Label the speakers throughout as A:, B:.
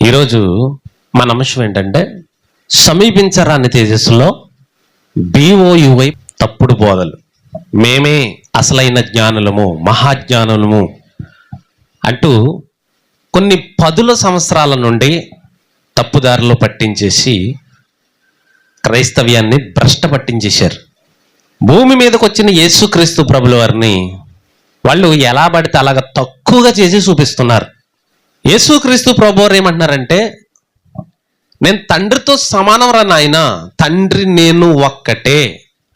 A: ఈరోజు మన అంశం ఏంటంటే సమీపించరాని తేజస్సులో BOUY తప్పుడు బోధలు. మేమే అసలైన జ్ఞానులము, మహాజ్ఞానులము అంటూ కొన్ని పదుల సంవత్సరాల నుండి తప్పుదారిలో పట్టించేసి క్రైస్తవ్యాన్ని భ్రష్ట పట్టించేశారు. భూమి మీదకి వచ్చిన యేసుక్రీస్తు ప్రభుల వారిని వాళ్ళు ఎలా పడితే అలాగ తక్కువగా చేసి చూపిస్తున్నారు. యేసుక్రీస్తు ప్రభువారు ఏమంటున్నారంటే, నేను తండ్రితో సమానం రా నాయన, తండ్రి నేను ఒక్కటే,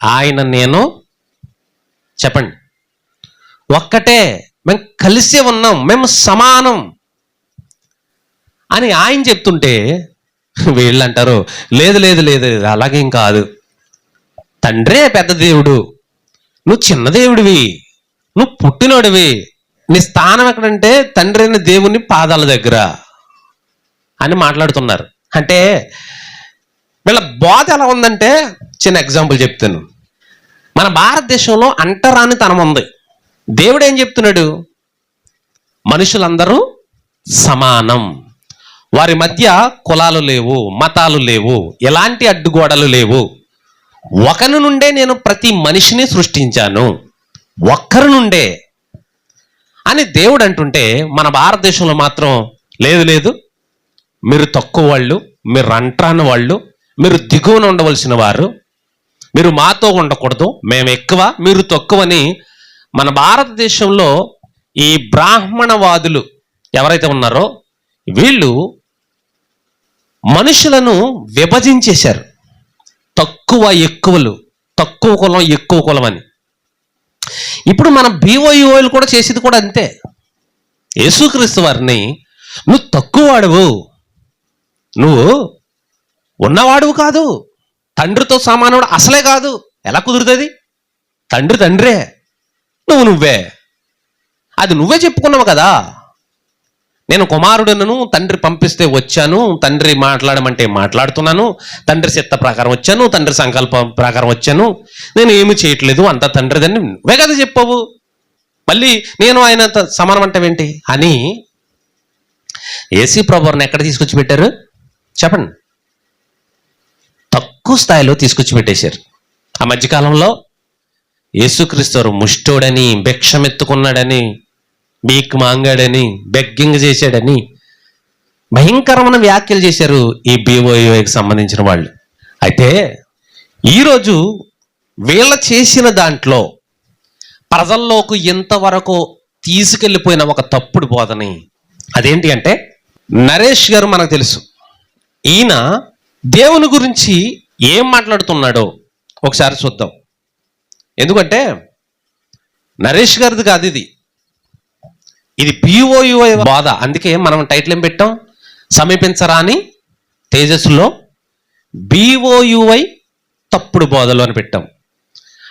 A: ఆయన నేను చెప్పండి ఒక్కటే, మేము కలిసే ఉన్నాం, మేము సమానం అని ఆయన చెప్తుంటే వీళ్ళు అంటారు, లేదు లేదు లేదు అలాగేం కాదు, తండ్రే పెద్ద దేవుడు, నువ్వు చిన్న దేవుడివి, నువ్వు పుట్టినోడివి, నీ స్థానం ఎక్కడంటే తండ్రి అయిన దేవుని పాదాల దగ్గర అని మాట్లాడుతున్నారు. అంటే వీళ్ళ బోధ ఎలా ఉందంటే, చిన్న ఎగ్జాంపుల్ చెప్తాను. మన భారతదేశంలో అంటరానితనం ఉంది. దేవుడు ఏం చెప్తున్నాడు? మనుషులందరూ సమానం, వారి మధ్య కులాలు లేవు, మతాలు లేవు, ఎలాంటి అడ్డుగోడలు లేవు, ఒకరి నుండే నేను ప్రతి మనిషిని సృష్టించాను, ఒక్కరి నుండే అని దేవుడు అంటుంటే, మన భారతదేశంలో మాత్రం లేదు లేదు, మీరు తక్కువ వాళ్ళు, మీరు అంటరాని వాళ్ళు, మీరు దిగువన ఉండవలసిన వారు, మీరు మాతో ఉండకూడదు, మేము ఎక్కువ మీరు తక్కువని మన భారతదేశంలో ఈ బ్రాహ్మణవాదులు ఎవరైతే ఉన్నారో వీళ్ళు మనుషులను విభజించేశారు. తక్కువ ఎక్కువలు, తక్కువ కులం ఎక్కువ కులం అని. ఇప్పుడు మన BOUYలు కూడా చేసేది కూడా అంతే. యేసుక్రీస్తు వారిని నువ్వు తక్కువ వాడువు, నువ్వు ఉన్నవాడువు కాదు, తండ్రితో సమానుడు అసలే కాదు, ఎలా కుదురుతుంది? తండ్రి తండ్రే, నువ్వు నువ్వే, అది నువ్వే చెప్పుకున్నావు కదా, నేను కుమారుడును, తండ్రి పంపిస్తే వచ్చాను, తండ్రి మాట్లాడమంటే మాట్లాడుతున్నాను, తండ్రి చిత్త ప్రకారం వచ్చాను, తండ్రి సంకల్పం ప్రకారం వచ్చాను, నేను ఏమి చేయట్లేదు, అంతా తండ్రిదని నువ్వే కదా చెప్పావు, మళ్ళీ నేను ఆయన సమానం అంటావేంటి అని యేసు ప్రభువుని ఎక్కడ తీసుకొచ్చి పెట్టారు చెప్పండి? తక్కువ స్థాయిలో తీసుకొచ్చి పెట్టేశారు. ఆ మధ్యకాలంలో యేసుక్రీస్తు ముష్టోడని, భిక్షమెత్తుకున్నాడని, బీక్ మాంగాడని, బెగ్గింగ్ చేశాడని భయంకరమైన వ్యాఖ్యలు చేశారు ఈ BOUYకి సంబంధించిన వాళ్ళు. అయితే ఈరోజు వీళ్ళ చేసిన దాంట్లో ప్రజల్లోకి ఇంతవరకు తీసుకెళ్ళిపోయిన ఒక తప్పుడు బోధని అదేంటి అంటే, నరేష్ గారు మనకు తెలుసు, ఈయన దేవుని గురించి ఏం మాట్లాడుతున్నాడో ఒకసారి చూద్దాం. ఎందుకంటే నరేష్ గారిది కాదు ఇది, ఇది BOUY బాధ. అందుకే మనం టైటిల్ ఏం పెట్టాం? సమీపించరాని తేజస్సులో BOUY తప్పుడు బోధలు అని పెట్టాం.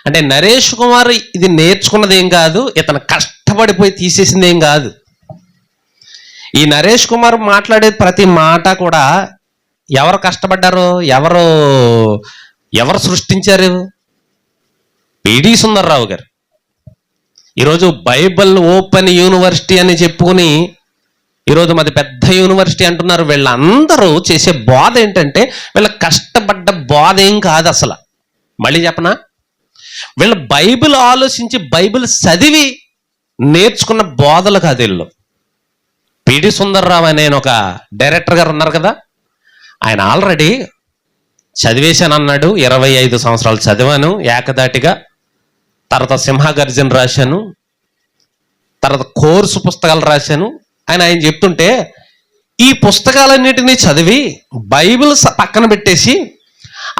A: అంటే నరేష్ కుమార్ ఇది నేర్చుకున్నది ఏం కాదు, ఇతను కష్టపడిపోయి తీసేసింది ఏం కాదు. ఈ నరేష్ కుమార్ మాట్లాడే ప్రతి మాట కూడా ఎవరు కష్టపడ్డారో, ఎవరు సృష్టించారు? PD సుందర్రావు గారు. ఈరోజు బైబిల్ ఓపెన్ యూనివర్సిటీ అని చెప్పుకుని ఈరోజు మాది పెద్ద యూనివర్సిటీ అంటున్నారు. వీళ్ళందరూ చేసే బోధ ఏంటంటే, వీళ్ళ కష్టపడ్డ బోధ ఏం కాదు అసలు. మళ్ళీ చెప్పనా, వీళ్ళ బైబిల్ ఆలోచించి బైబిల్ చదివి నేర్చుకున్న బోధలు కాదు వీళ్ళు. PD సుందర్రావు అనే ఒక డైరెక్టర్ గారు ఉన్నారు కదా, ఆయన ఆల్రెడీ చదివేశాను అన్నాడు. 25 సంవత్సరాలు చదివాను ఏకదాటిగా, తర్వాత సింహగర్జన రాశాను, తర్వాత కోర్సు పుస్తకాలు రాశాను ఆయన చెప్తుంటే, ఈ పుస్తకాలన్నిటినీ చదివి బైబిల్ పక్కన పెట్టేసి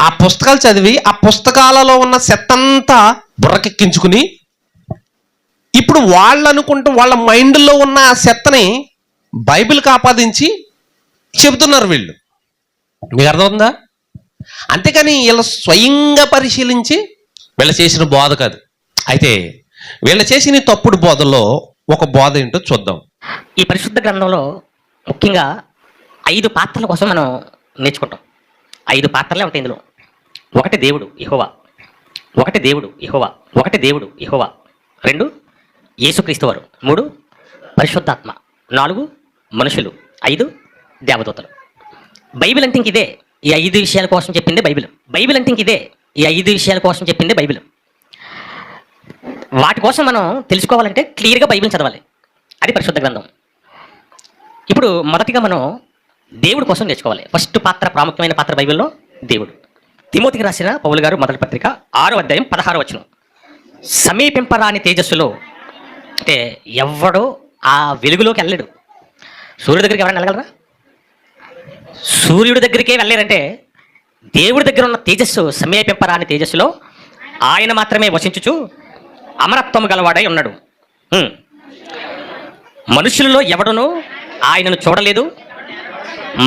A: ఆ పుస్తకాలు చదివి ఆ పుస్తకాలలో ఉన్న చెత్తంతా బుర్రకెక్కించుకుని ఇప్పుడు వాళ్ళు అనుకుంటూ వాళ్ళ మైండ్లో ఉన్న ఆ చెత్తని బైబిల్కి ఆపాదించి చెబుతున్నారు వీళ్ళు. మీకు అర్థమవుతుందా? అంతేకాని వీళ్ళు స్వయంగా పరిశీలించి వీళ్ళు చేసిన బోధ కాదు. అయితే వీళ్ళు చేసిన తప్పుడు బోధలో ఒక బోధ ఏంటో చూద్దాం.
B: ఈ పరిశుద్ధ గ్రంథంలో ముఖ్యంగా 5 పాత్రల కోసం మనం నేర్చుకుంటాం. 5 పాత్రలే ఉంటాయి ఇందులో. 1 దేవుడు యెహోవా, 1 దేవుడు యెహోవా, 1 దేవుడు యెహోవా, 2 యేసుక్రీస్తు వారు, 3 పరిశుద్ధాత్మ, 4 మనుషులు, 5 దేవదూతలు. బైబిల్ అంటే ఇంక ఇదే. ఈ 5 విషయాల కోసం చెప్పింది బైబిల్. బైబిల్ అంటే ఇంక ఇదే. ఈ 5 విషయాల కోసం చెప్పింది బైబిల్. వాటి కోసం మనం తెలుసుకోవాలంటే క్లియర్గా బైబిల్ చదవాలి. అది పరిశుద్ధ గ్రంథం. ఇప్పుడు మొదటిగా మనం దేవుడి కోసం నేర్చుకోవాలి. ఫస్ట్ పాత్ర, ప్రాముఖ్యమైన పాత్ర బైబిల్లో దేవుడు. తిమోతికి రాసిన పౌలు గారు మొదటి పత్రిక 6వ అధ్యాయం 16వ వచనం. సమీపింపరాని తేజస్సులో, అంటే ఎవడో ఆ వెలుగులోకి వెళ్ళలేడు. సూర్యుడి దగ్గరికి ఎవరైనా వెళ్ళగలరా? సూర్యుడి దగ్గరికే వెళ్ళారంటే దేవుడి దగ్గర ఉన్న తేజస్సు, సమీపింపరాని తేజస్సులో ఆయన మాత్రమే వసించుచు అమరత్వము గలవాడై ఉన్నాడు. మనుషులలో ఎవడునూ ఆయనను చూడలేదు,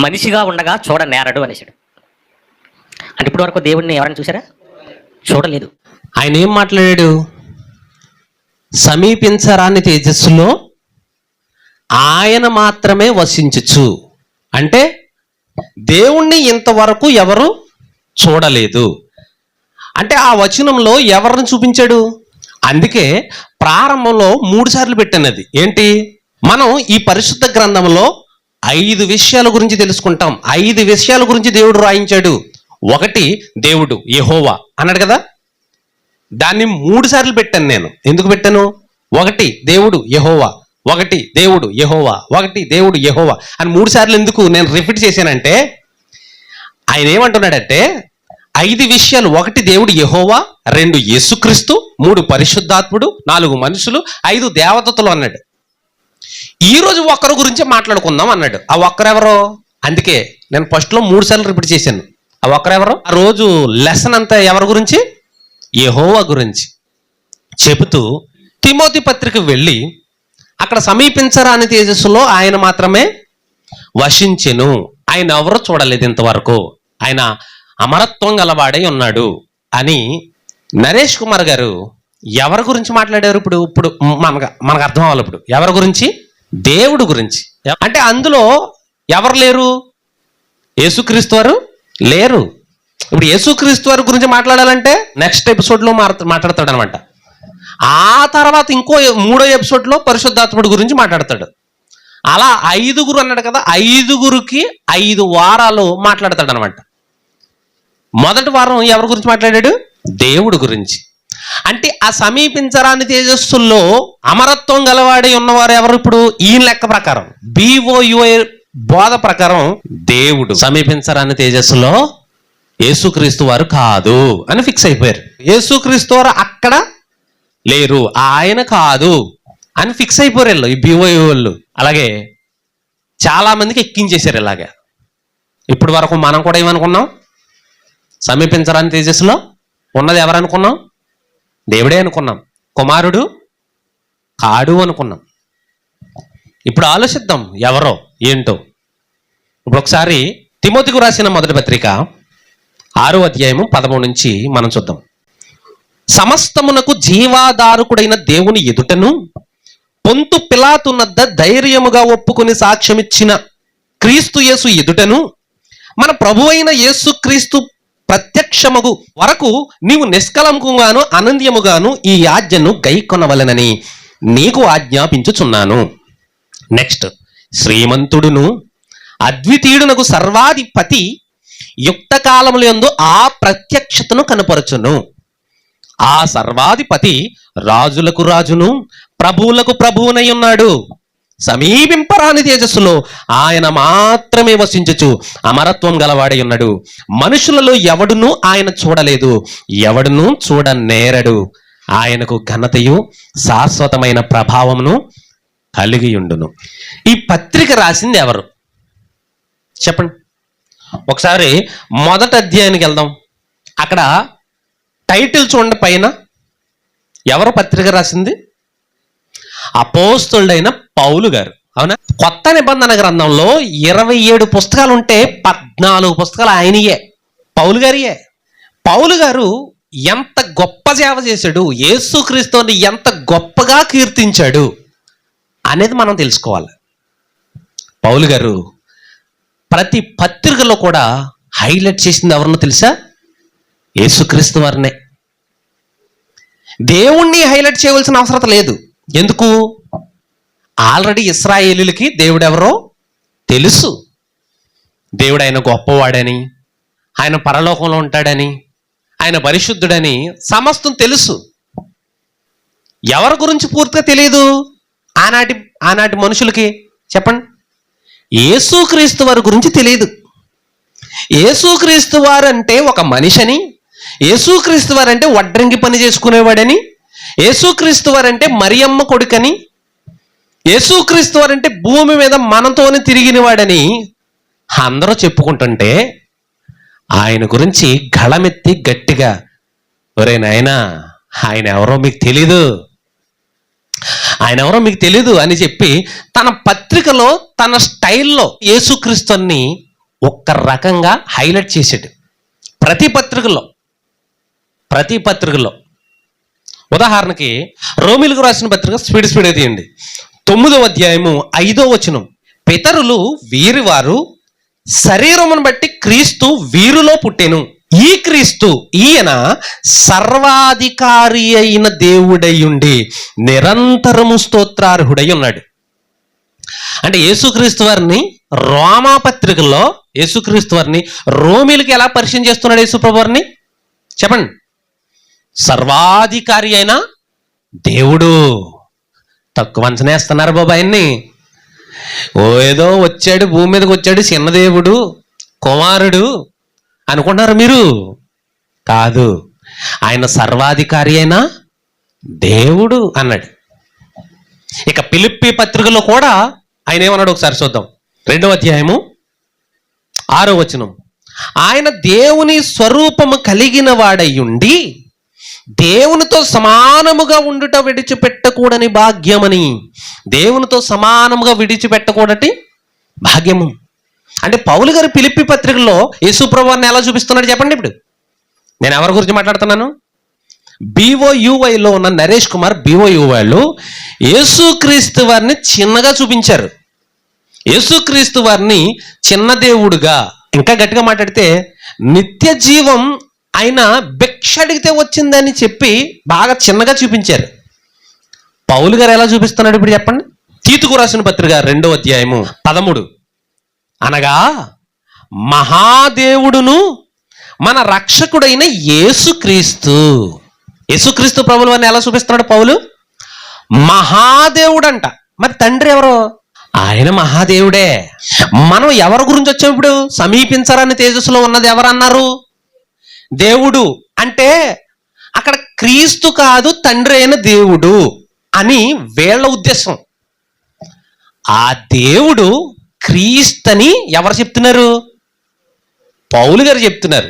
B: మనిషిగా ఉండగా చూడనేరడు అనేసాడు. అంటే ఇప్పటి వరకు దేవుడిని ఎవరైనా చూసారా? చూడలేదు.
A: ఆయన ఏం మాట్లాడాడు? సమీపించరాని తేజస్సులో ఆయన మాత్రమే వసించుచు. అంటే దేవుణ్ణి ఇంతవరకు ఎవరు చూడలేదు. అంటే ఆ వచనంలో ఎవరిని చూపించాడు? అందుకే ప్రారంభంలో 3 సార్లు పెట్టాను. అది ఏంటి? మనం ఈ పరిశుద్ధ గ్రంథంలో 5 విషయాల గురించి తెలుసుకుంటాం. 5 విషయాల గురించి దేవుడు రాయించాడు. 1 దేవుడు యెహోవా అన్నాడు కదా, దాన్ని 3 సార్లు పెట్టాను నేను. ఎందుకు పెట్టాను? 1 దేవుడు యెహోవా, 1 దేవుడు యెహోవా, 1 దేవుడు యెహోవా అని 3 సార్లు ఎందుకు నేను రిపీట్ చేశానంటే, ఆయన ఏమంటున్నాడంటే 5 విషయాలు. 1 దేవుడు యెహోవా, 2 యేసుక్రీస్తు, 3 పరిశుద్ధాత్ముడు, 4 మనుషులు, 5 దేవదూతలు అన్నాడు. ఈ రోజు ఒక్కరి గురించి మాట్లాడుకుందాం అన్నాడు. ఆ ఒక్కరెవరో? అందుకే నేను ఫస్ట్లో 3 సార్లు రిపీట్ చేశాను. ఆ ఒక్కరెవరో? ఆ రోజు లెసన్ అంతా ఎవరి గురించి? యెహోవా గురించి చెబుతూ తిమోతి పత్రిక వెళ్ళి అక్కడ సమీపించరాని తేజస్సులో ఆయన మాత్రమే వసించెను. ఆయన ఎవరో చూడలేదు ఇంతవరకు, ఆయన అమరత్వం గలవాడై ఉన్నాడు అని నరేష్ కుమార్ గారు ఎవరి గురించి మాట్లాడారు? ఇప్పుడు మనకు అర్థం అవ్వాలి. ఇప్పుడు ఎవరి గురించి? దేవుడు గురించి. అంటే అందులో ఎవరు లేరు? యేసుక్రీస్తు వారు లేరు. ఇప్పుడు యేసుక్రీస్తు వారి గురించి మాట్లాడాలంటే నెక్స్ట్ ఎపిసోడ్లో మాట్లాడతాడు అనమాట. ఆ తర్వాత ఇంకో 3వ ఎపిసోడ్లో పరిశుద్ధాత్ముడి గురించి మాట్లాడతాడు. అలా 5 అన్నాడు కదా, 5కి 5 వారాలు మాట్లాడతాడు అనమాట. మొదటి వారం ఎవరి గురించి మాట్లాడాడు? దేవుడు గురించి. అంటే ఆ సమీపించరాని తేజస్సుల్లో అమరత్వం గలవాడి ఉన్నవారు ఎవరు? ఇప్పుడు ఈ లెక్క ప్రకారం, BOUA బోధ ప్రకారం దేవుడు. సమీపించరాని తేజస్సులో యేసుక్రీస్తు వారు కాదు అని ఫిక్స్ అయిపోయారు. యేసుక్రీస్తు వారు అక్కడ లేరు, ఆయన కాదు అని ఫిక్స్ అయిపోయారు వీళ్ళు, ఈ BOUA వాళ్ళు. అలాగే చాలా మందికి ఎక్కించేశారు ఇలాగా. ఇప్పటి వరకు మనం కూడా ఏమనుకున్నాం? సమీపించరాని తేజస్సులో ఉన్నది ఎవరనుకున్నాం? దేవుడే అనుకున్నాం. కుమారుడు కాడు అనుకున్నాం. ఇప్పుడు ఆలోచిద్దాం ఎవరో ఏంటో. ఇప్పుడు ఒకసారి తిమోతికి రాసిన మొదటి పత్రిక 6వ అధ్యాయము 13 నుంచి మనం చూద్దాం. సమస్తమునకు జీవాధారకుడైన దేవుని ఎదుటను పొంతు పిలాతునద్ద ధైర్యముగా ఒప్పుకుని సాక్ష్యమిచ్చిన క్రీస్తు యేసు ఎదుటను మన ప్రభువైన యేసు క్రీస్తు ప్రత్యక్షమగు వరకు నీవు నిష్కలంకంగాను ఆనంద్యముగాను ఈ ఆజ్ఞను గైకొనవలెనని నీకు ఆజ్ఞాపించుచున్నాను. నెక్స్ట్, శ్రీమంతుడును అద్వితీయుడునకు సర్వాధిపతి యుక్త కాలములందు ఆ ప్రత్యక్షతను కనపరచును. ఆ సర్వాధిపతి రాజులకు రాజును ప్రభువులకు ప్రభువునై ఉన్నాడు. సమీపింపరాని తేజస్సులో ఆయన మాత్రమే వసించుచు అమరత్వం గలవాడై ఉన్నాడు. మనుషులలో ఎవడునూ ఆయన చూడలేదు, ఎవడునూ చూడనేరడు. ఆయనకు ఘనతయు శాశ్వతమైన ప్రభావమును కలిగి ఉండును. ఈ పత్రిక రాసింది ఎవరు చెప్పండి? ఒకసారి మొదటి అధ్యాయానికి వెళ్దాం. అక్కడ టైటిల్ చూడండి, పైన ఎవరు పత్రిక రాసింది? అపోస్తలుడైన పౌలు గారు. అవునా? కొత్త నిబంధన గ్రంథంలో 27 పుస్తకాలు ఉంటే 14 పుస్తకాలు ఆయనయే, పౌలు గారియే. పౌలు గారు ఎంత గొప్ప సేవ చేశాడు, యేసుక్రీస్తుని ఎంత గొప్పగా కీర్తించాడు అనేది మనం తెలుసుకోవాలి. పౌలు గారు ప్రతి పత్రికలో కూడా హైలైట్ చేసింది ఎవరినో తెలుసా? యేసుక్రీస్తు వారినే. దేవుణ్ణి హైలైట్ చేయవలసిన అవసరం లేదు. ఎందుకు? ఆల్రెడీ ఇశ్రాయేలీలకి దేవుడు ఎవరో తెలుసు. దేవుడు ఆయన గొప్పవాడని, ఆయన పరలోకంలో ఉంటాడని, ఆయన పరిశుద్ధుడని సమస్తం తెలుసు. ఎవరి గురించి పూర్తిగా తెలియదు ఆనాటి మనుషులకి? చెప్పండి. యేసుక్రీస్తు వారి గురించి తెలియదు. యేసుక్రీస్తు వారు అంటే ఒక మనిషిని, యేసుక్రీస్తు వారు అంటే వడ్రంగి పని చేసుకునేవాడని, యేసుక్రీస్తు వారు అంటే మరియమ్మ కొడుకని, యేసుక్రీస్తు వారు అంటే భూమి మీద మనతోనే తిరిగినవాడని అందరూ చెప్పుకుంటుంటే, ఆయన గురించి గళమెత్తి గట్టిగా, ఒరే నాయనా, ఆయన ఎవరో మీకు తెలీదు, ఆయన ఎవరో మీకు తెలీదు అని చెప్పి తన పత్రికలో తన స్టైల్లో యేసుక్రీస్తుని ఒక్క రకంగా హైలైట్ చేసాడు. ప్రతి పత్రికల్లో ఉదాహరణకి రోమిలకు రాసిన పత్రిక స్పీడ్గా తీయండి. 9వ అధ్యాయము 5వ వచనం. పితరులు వీరివారు, శరీరమును బట్టి క్రీస్తు వీరిలో పుట్టెను. ఈ క్రీస్తు, ఈయన సర్వాధికారి అయిన దేవుడయ్యుండి నిరంతరము స్తోత్రార్హుడై ఉన్నాడు. అంటే యేసుక్రీస్తు వారిని రోమాపత్రికల్లో యేసుక్రీస్తు వారిని రోమిలకి ఎలా పరిచయం చేస్తున్నాడు యేసుప్రభు వారిని? చెప్పండి. సర్వాధికారి అయిన దేవుడు. తక్కువ అంచనేస్తున్నారు బాబు ఆయన్ని. ఏదో వచ్చాడు, భూమి మీదకి వచ్చాడు, చిన్న దేవుడు, కుమారుడు అనుకుంటున్నారు మీరు. కాదు, ఆయన సర్వాధికారి అయిన దేవుడు అన్నాడు. ఇక ఫిలిప్పీ పత్రికలో కూడా ఆయన ఏమన్నాడు ఒకసారి చూద్దాం. 2వ అధ్యాయము 6వ వచనం. ఆయన దేవుని స్వరూపము కలిగిన వాడయ్యుండి దేవునితో సమానముగా ఉండుట విడిచిపెట్టకూడని భాగ్యమని. దేవునితో సమానముగా విడిచిపెట్టకూడటి భాగ్యము. అంటే పౌలు గారు ఫిలిప్పీ పత్రికలో యేసుప్రభువుని ఎలా చూపిస్తున్నాడు చెప్పండి. ఇప్పుడు నేను ఎవరి గురించి మాట్లాడుతున్నాను? BOUYలో ఉన్న నరేష్ కుమార్ BOUYలో యేసుక్రీస్తు వారిని చిన్నగా చూపించారు. యేసుక్రీస్తు వారిని చిన్న దేవుడుగా, ఇంకా గట్టిగా మాట్లాడితే నిత్య జీవం ఆయన భిక్ష అడిగితే వచ్చిందని చెప్పి బాగా చిన్నగా చూపించారు. పౌలు గారు ఎలా చూపిస్తున్నాడు ఇప్పుడు చెప్పండి. తీతుకు రాసిన పత్రిక 2వ అధ్యాయము 13. అనగా మహాదేవుడును మన రక్షకుడైన యేసుక్రీస్తు ప్రభువుల వారిని ఎలా చూపిస్తున్నాడు పౌలు? మహాదేవుడు అంట. మరి తండ్రి ఎవరు? ఆయన మహాదేవుడే. మనం ఎవరి గురించి వచ్చాం ఇప్పుడు? సమీపించరాని తేజస్సులో ఉన్నది ఎవరన్నారు? దేవుడు. అంటే అక్కడ క్రీస్తు కాదు, తండ్రి అయిన దేవుడు అని వీళ్ళ ఉద్దేశం. ఆ దేవుడు క్రీస్తని ఎవరు చెప్తున్నారు? పౌలు గారు చెప్తున్నారు.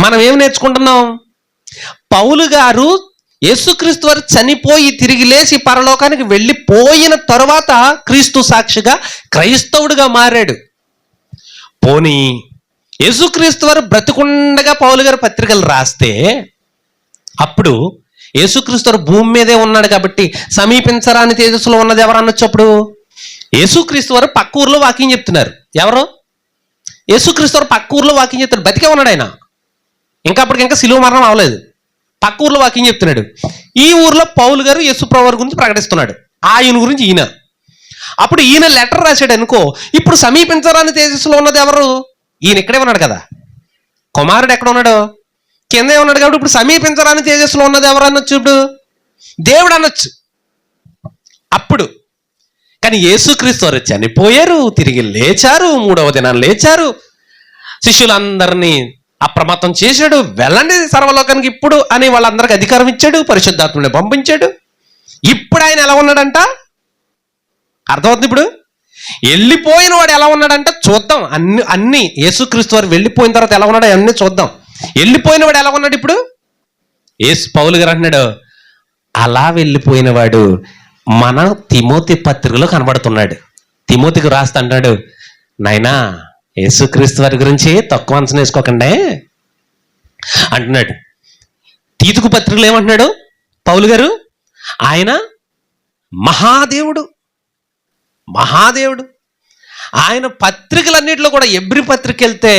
A: మనం ఏం నేర్చుకుంటున్నాం? పౌలు గారు యేసుక్రీస్తు వారు చనిపోయి తిరిగి లేచి పరలోకానికి వెళ్ళిపోయిన తరువాత క్రీస్తు సాక్షిగా క్రైస్తవుడిగా మారాడు. పోనీ యేసుక్రీస్తు వారు బ్రతికుండగా పౌలు గారు పత్రికలు రాస్తే అప్పుడు యేసుక్రీస్తు వారు భూమి మీదే ఉన్నాడు కాబట్టి సమీపించరాని తేజస్సులో ఉన్నది ఎవరు అనొచ్చు? అప్పుడు యేసుక్రీస్తు వారు పక్క ఊర్లో వాకింగ్ చెప్తున్నారు. ఎవరు? యేసుక్రీస్తు వారు పక్క ఊర్లో వాకింగ్ చెప్తాడు. బతికే ఉన్నాడు ఆయన. ఇంకా అప్పటికి ఇంకా శిలువ మరణం అవ్వలేదు. పక్క ఊర్లో వాకింగ్ చెప్తున్నాడు. ఈ ఊర్లో పౌలు గారు యేసుప్రభువు వారి గురించి ప్రకటిస్తున్నాడు. ఆయన గురించి ఈయన. అప్పుడు ఈయన లెటర్ రాశాడు అనుకో, ఇప్పుడు సమీపించరాని తేజస్సులో ఉన్నది ఎవరు? ఈయన ఇక్కడే ఉన్నాడు కదా. కుమారుడు ఎక్కడ ఉన్నాడు? కిందే ఉన్నాడు. కాబట్టి ఇప్పుడు సమీపించరాని తేజస్సులో ఉన్నది ఎవరు అనొచ్చు? ఇప్పుడు దేవుడు అనొచ్చు. అప్పుడు కానీ యేసుక్రీస్తు వారు చనిపోయారు, తిరిగి లేచారు, 3వ దినాన్ని లేచారు, శిష్యులందరినీ అప్రమత్తం చేశాడు. వెళ్ళండి సర్వలోకానికి ఇప్పుడు అని వాళ్ళందరికీ అధికారం ఇచ్చాడు, పరిశుద్ధాత్మని పంపించాడు. ఇప్పుడు ఆయన ఎలా ఉన్నాడంట? అర్థమవుతుంది. ఇప్పుడు వెళ్ళిపోయిన వాడు ఎలా ఉన్నాడంట చూద్దాం. అన్ని యేసుక్రీస్తు వారు వెళ్ళిపోయిన తర్వాత ఎలా ఉన్నాడో అన్నీ చూద్దాం. వెళ్ళిపోయిన వాడు ఎలా ఉన్నాడు? ఇప్పుడు పౌలు గారు అంటున్నాడు, అలా వెళ్ళిపోయిన వాడు మన తిమోతి పత్రికలో కనబడుతున్నాడు. తిమోతికి రాస్తా అంటాడు, నాయనా యేసుక్రీస్తు వారి గురించి తక్కువ అంచనా వేసుకోకండి అంటున్నాడు. తీతుకు పత్రికలు ఏమంటున్నాడు పౌలు గారు? ఆయన మహాదేవుడు. ఆయన పత్రికలన్నింటిలో కూడా ఎబ్రి పత్రిక వెళ్తే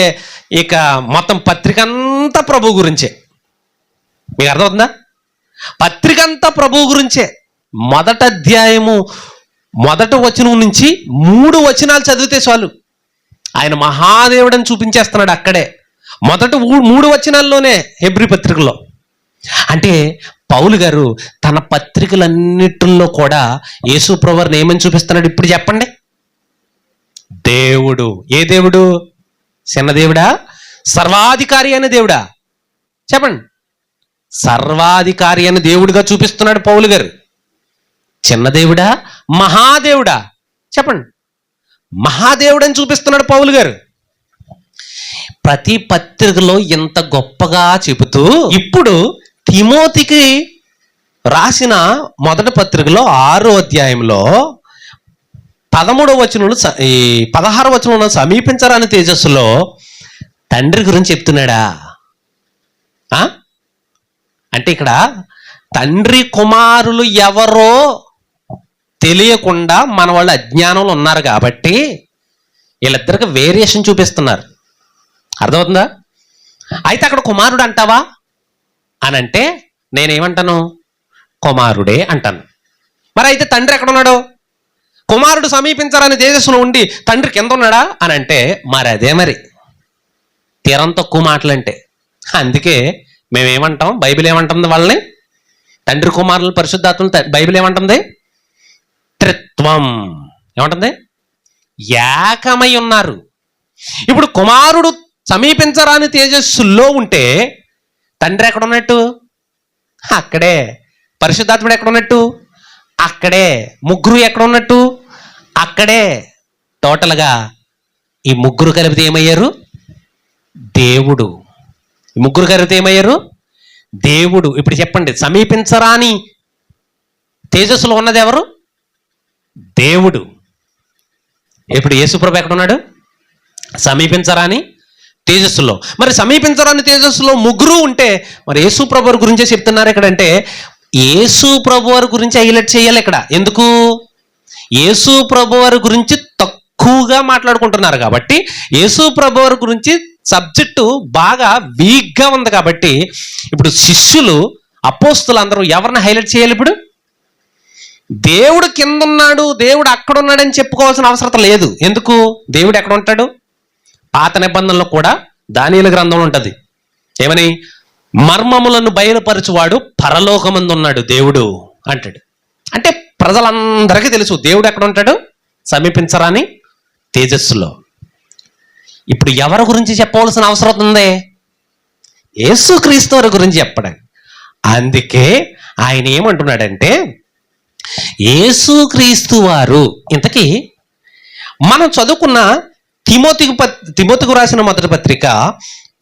A: ఇక మొత్తం పత్రిక అంతా ప్రభు గురించే. మీకు అర్థమవుతుందా? పత్రిక అంతా ప్రభు గురించే. మొదటి అధ్యాయము 1వ వచనం నుంచి 3 వచనాలు చదివితే చాలు ఆయన మహాదేవుడని చూపించేస్తున్నాడు అక్కడే మొదటి 3 వచనాల్లోనే హెబ్రీ పత్రికలో. అంటే పౌలు గారు తన పత్రికలన్నిటిల్లో కూడా యేసు ప్రభువుని ఏమని చూపిస్తున్నాడు ఇప్పుడు చెప్పండి? దేవుడు. ఏ దేవుడు? చిన్న దేవుడా? సర్వాధికారి అయిన దేవుడా? చెప్పండి. సర్వాధికారి అయిన దేవుడిగా చూపిస్తున్నాడు పౌలు గారు. చిన్న దేవుడా? మహాదేవుడా? చెప్పండి. మహాదేవుడని చూపిస్తున్నాడు పౌలు గారు. ప్రతి పత్రికలో ఎంత గొప్పగా చెబుతూ ఇప్పుడు తిమోతికి రాసిన మొదటి పత్రికలో 6వ అధ్యాయంలో 13వ వచనంలో 16వ వచనంలో సమీపించరాని తేజస్సులో తండ్రి గురించి చెప్తున్నాడా? అంటే ఇక్కడ తండ్రి కుమారులు ఎవరో తెలియకుండా మన వాళ్ళు అజ్ఞానంలో ఉన్నారు కాబట్టి వీళ్ళిద్దరికి వేరియేషన్ చూపిస్తున్నారు. అర్థమవుతుందా? అయితే అక్కడ కుమారుడు అంటావా అని అంటే నేనేమంటాను? కుమారుడే అంటాను. మరి అయితే తండ్రి ఎక్కడ ఉన్నాడు? కుమారుడు సమీపించాలని తేజస్సులో ఉండి తండ్రి కింద ఉన్నాడా అని అంటే మరి అదే మరి తీరం తక్కువ మాటలంటే. అందుకే మేమేమంటాం? బైబిల్ ఏమంటుంది వాళ్ళని? తండ్రి కుమారులు పరిశుద్ధాత్మలు బైబిల్ ఏమంటుంది? త్రిత్వం. ఏమంటుంది? ఏకమై ఉన్నారు. ఇప్పుడు కుమారుడు సమీపించరాని తేజస్సులో ఉంటే తండ్రి ఎక్కడ ఉన్నట్టు? అక్కడే. పరిశుద్ధాత్ముడు ఎక్కడ ఉన్నట్టు? అక్కడే. ముగ్గురు ఎక్కడ ఉన్నట్టు? అక్కడే. టోటల్గా ఈ ముగ్గురు కలిపితే ఏమయ్యారు? దేవుడు. ఈ ముగ్గురు కలిపితే ఏమయ్యారు? దేవుడు. ఇప్పుడు చెప్పండి, సమీపించరాని తేజస్సులో ఉన్నది ఎవరు? దేవుడు. ఇప్పుడు యేసుప్రభు ఎక్కడ ఉన్నాడు? సమీపించరాని తేజస్సులో. మరి సమీపించరాని తేజస్సులో ముగ్గురు ఉంటే మరి యేసుప్రభు వారి గురించే చెప్తున్నారు ఇక్కడ. అంటే యేసుప్రభు వారి గురించి హైలైట్ చేయాలి ఇక్కడ. ఎందుకు? యేసుప్రభు వారి గురించి తక్కువగా మాట్లాడుకుంటున్నారు కాబట్టి, యేసుప్రభు వారి గురించి సబ్జెక్టు బాగా వీక్గా ఉంది కాబట్టి ఇప్పుడు శిష్యులు అపోస్తులు అందరూ ఎవరిని హైలైట్ చేయాలి? ఇప్పుడు దేవుడు కింద ఉన్నాడు, దేవుడు అక్కడ ఉన్నాడని చెప్పుకోవాల్సిన అవసరం లేదు. ఎందుకు? దేవుడు ఎక్కడ ఉంటాడు? పాత నిబంధనలో కూడా దానియేలు గ్రంథంలో ఉంటుంది. ఏమని? మర్మములను బయలుపరచువాడు పరలోకమందు ఉన్నాడు దేవుడు అంటాడు. అంటే ప్రజలందరికీ తెలుసు దేవుడు ఎక్కడ ఉంటాడు? సమీపించరాని తేజస్సులో. ఇప్పుడు ఎవరి గురించి చెప్పవలసిన అవసరం ఉంది? యేసుక్రీస్తు వారి గురించి చెప్పడం. అందుకే ఆయన ఏమంటున్నాడంటే యేసుక్రీస్తు వారు. ఇంతకీ మనం చదువుకున్న తిమోతికు రాసిన మొదటి పత్రిక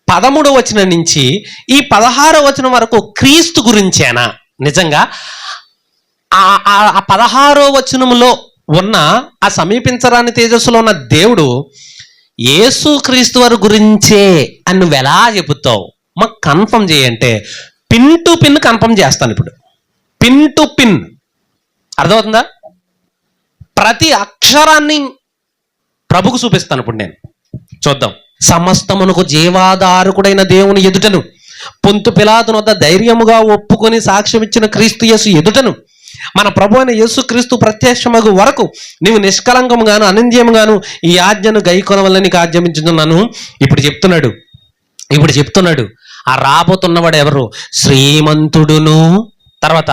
A: 13వ వచనం నుంచి ఈ 16వ వచనం వరకు క్రీస్తు గురించేనా? నిజంగా ఆ 16వ వచనంలో ఉన్న ఆ సమీపించరాని తేజస్సులో ఉన్న దేవుడు యేసుక్రీస్తు వారి గురించే అని నువ్వు ఎలా చెబుతావు? మాకు కన్ఫర్మ్ చేయంటే పిన్ టు పిన్ కన్ఫర్మ్ చేస్తాను. ఇప్పుడు పిన్ టు పిన్ అర్థమవుతుందా? ప్రతి అక్షరాన్ని ప్రభుకు చూపిస్తాను. ఇప్పుడు నేను చూద్దాం. సమస్తమునకు జీవాధారకుడైన దేవుని ఎదుటను పొంతు పిలాతు వద్ద ధైర్యముగా ఒప్పుకొని సాక్ష్యం ఇచ్చిన క్రీస్తు యేసు ఎదుటను మన ప్రభు అయిన యేసు క్రీస్తు ప్రత్యక్షమగు వరకు నీవు నిష్కలంకముగాను అనింద్యముగాను ఈ ఆజ్ఞను గైకొనవలని నీకు ఆజ్ఞాపించుతున్నాను. ఇప్పుడు చెప్తున్నాడు ఆ రాబోతున్నవాడు ఎవరు? శ్రీమంతుడును, తర్వాత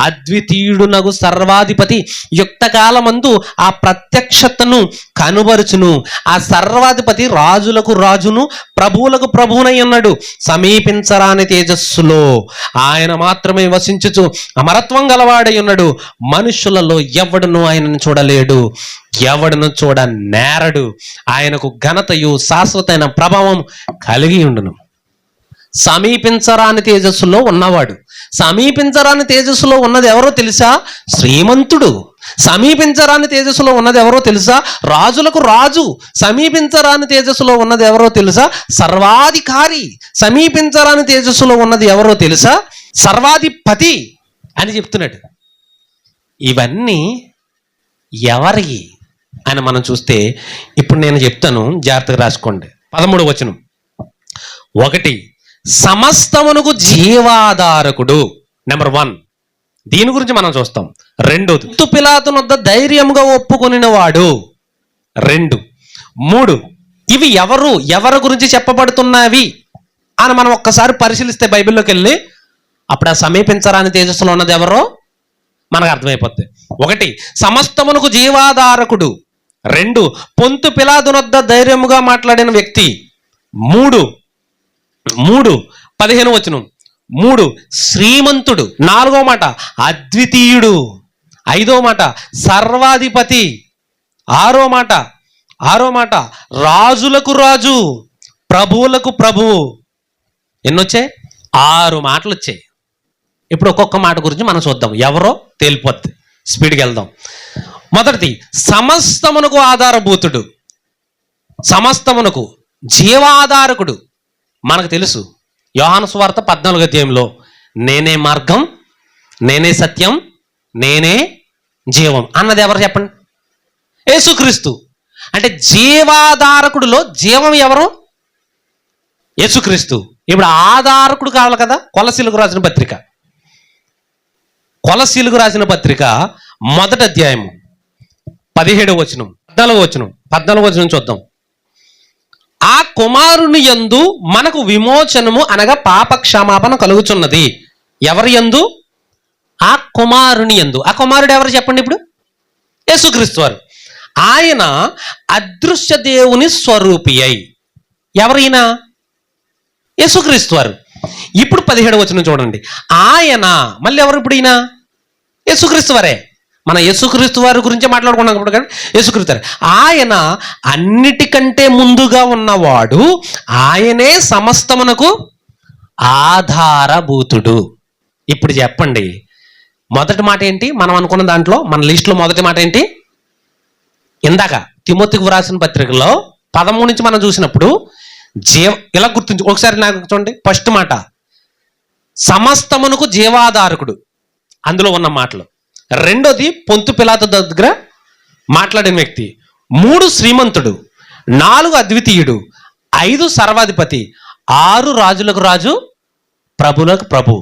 A: అద్వితీయుడునగు సర్వాధిపతి యుక్తకాలమందు ఆ ప్రత్యక్షతను కనుబరుచును. ఆ సర్వాధిపతి రాజులకు రాజును ప్రభువులకు ప్రభువునై ఉన్నాడు. సమీపించరాని తేజస్సులో ఆయన మాత్రమే వసించుచు అమరత్వం గలవాడై ఉన్నాడు. మనుషులలో ఎవడును ఆయనను చూడలేడు, ఎవడును చూడ నేరడు. ఆయనకు ఘనతయు శాశ్వతమైన ప్రభావం కలిగి ఉండును. సమీపించరాని తేజస్సులో ఉన్నవాడు. సమీపించరాని తేజస్సులో ఉన్నది ఎవరో తెలుసా? శ్రీమంతుడు. సమీపించరాని తేజస్సులో ఉన్నది ఎవరో తెలుసా? రాజులకు రాజు. సమీపించరాని తేజస్సులో ఉన్నది ఎవరో తెలుసా? సర్వాధికారి. సమీపించరాని తేజస్సులో ఉన్నది ఎవరో తెలుసా? సర్వాధిపతి అని చెప్తున్నాడు. ఇవన్నీ ఎవరి అని మనం చూస్తే ఇప్పుడు నేను చెప్తాను, జాగ్రత్తగా రాసుకోండి. 13వ వచనం. 1, సమస్తమునకు జీవాధారకుడు. నెంబర్ 1, దీని గురించి మనం చూస్తాం. 2, పొంతు పిలాతు వద్ద ధైర్యముగా ఒప్పుకొనిన వాడు. 2, 3, ఇవి ఎవరి గురించి చెప్పబడుతున్నవి అని మనం ఒక్కసారి పరిశీలిస్తే బైబిల్లోకి వెళ్ళి అప్పుడు ఆ సమీపించరాని తేజస్సులో ఉన్నది ఎవరో మనకు అర్థమైపోద్ది. 1, సమస్తమునకు జీవాధారకుడు. 2, పొంతు పిలాతునొద్ద ధైర్యముగా మాట్లాడిన వ్యక్తి. 3, 15 వచనం. 3, శ్రీమంతుడు. 4వ మాట అద్వితీయుడు. 5వ మాట సర్వాధిపతి. 6వ మాట రాజులకు రాజు, ప్రభువులకు ప్రభువు. ఎన్నొచ్చాయి? 6 మాటలు వచ్చాయి. ఇప్పుడు ఒక్కొక్క మాట గురించి మనం చూద్దాం, ఎవరో తేలిపోద్ది. స్పీడ్కి వెళ్దాం. మొదటిది సమస్తమునకు ఆధారభూతుడు, సమస్తమునకు జీవాధారకుడు. మనకు తెలుసు యోహాను సువార్త 14వ అధ్యాయంలో నేనే మార్గం, నేనే సత్యం, నేనే జీవం అన్నది ఎవరు చెప్పండి? యేసుక్రీస్తు. అంటే జీవాధారకుడిలో జీవం ఎవరు? యేసుక్రీస్తు. ఇప్పుడు ఆధారకుడు కావాలి కదా. కొలసీలకు రాసిన పత్రిక 1వ అధ్యాయము 17వ వచనం 14వ వచనం చూద్దాం. ఆ కుమారుని యందు మనకు విమోచనము అనగా పాప క్షమాపణ కలుగుచున్నది. ఎవరి యందు? ఆ కుమారుని యందు. ఆ కుమారుడు ఎవరు చెప్పండి? ఇప్పుడు యేసుక్రీస్తు వారు. ఆయన అదృశ్య దేవుని స్వరూపి అయి. ఎవరైనా? యేసుక్రీస్తు వారు. ఇప్పుడు 17వ వచనం చూడండి. ఆయన మళ్ళీ ఎవరు? ఇప్పుడు ఈయన యేసుక్రీస్తు వారే. మన యేసుక్రీస్తు వారి గురించే మాట్లాడుకున్నాం ఇప్పుడు కానీ యేసుక్రీస్తు వారు. ఆయన అన్నిటికంటే ముందుగా ఉన్నవాడు, ఆయనే సమస్తమునకు ఆధారభూతుడు. ఇప్పుడు చెప్పండి, మొదటి మాట ఏంటి? మనం అనుకున్న దాంట్లో మన లిస్టులో మొదటి మాట ఏంటి? ఇందాక తిమోతికి వ్రాసిన పత్రికలో 13 నుంచి మనం చూసినప్పుడు ఇలా గుర్తుంచు. ఒకసారి నాకు చూడండి. ఫస్ట్ మాట సమస్తమునకు జీవాధారకుడు, అందులో ఉన్న మాటలు. 2ది పొంతు పిలాతు దగ్గర మాట్లాడిన వ్యక్తి. 3 శ్రీమంతుడు. 4 అద్వితీయుడు. 5 సర్వాధిపతి. 6 రాజులకు రాజు, ప్రభులకు ప్రభు.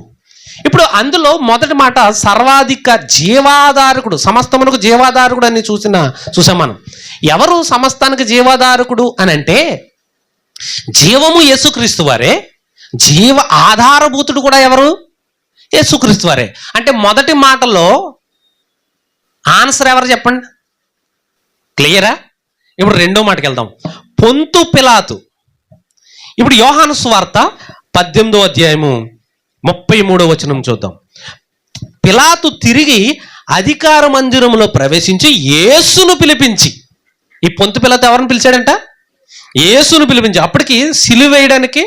A: ఇప్పుడు అందులో మొదటి మాట సర్వాధిక జీవాధారకుడు, సమస్తమునకు జీవాధారకుడు అని చూసాం మనం. ఎవరు సమస్తానికి జీవాధారకుడు అని అంటే జీవము యేసుక్రీస్తు వారే, జీవ ఆధారభూతుడు కూడా ఎవరు? యేసుక్రీస్తు వారే. అంటే మొదటి మాటలో ఆన్సర్ ఎవరు చెప్పండి? క్లియరా? ఇప్పుడు 2వ మాటకి వెళ్దాం. పొంతు పిలాతు. ఇప్పుడు యోహాను సువార్త 18వ అధ్యాయము 33వ వచనం చూద్దాం. పిలాతు తిరిగి అధికార మందిరంలో ప్రవేశించి యేసును పిలిపించి, ఈ పొంతు పిలాతు ఎవరిని పిలిచాడంట? యేసును పిలిపించి. అప్పటికి సిలువ వేయడానికి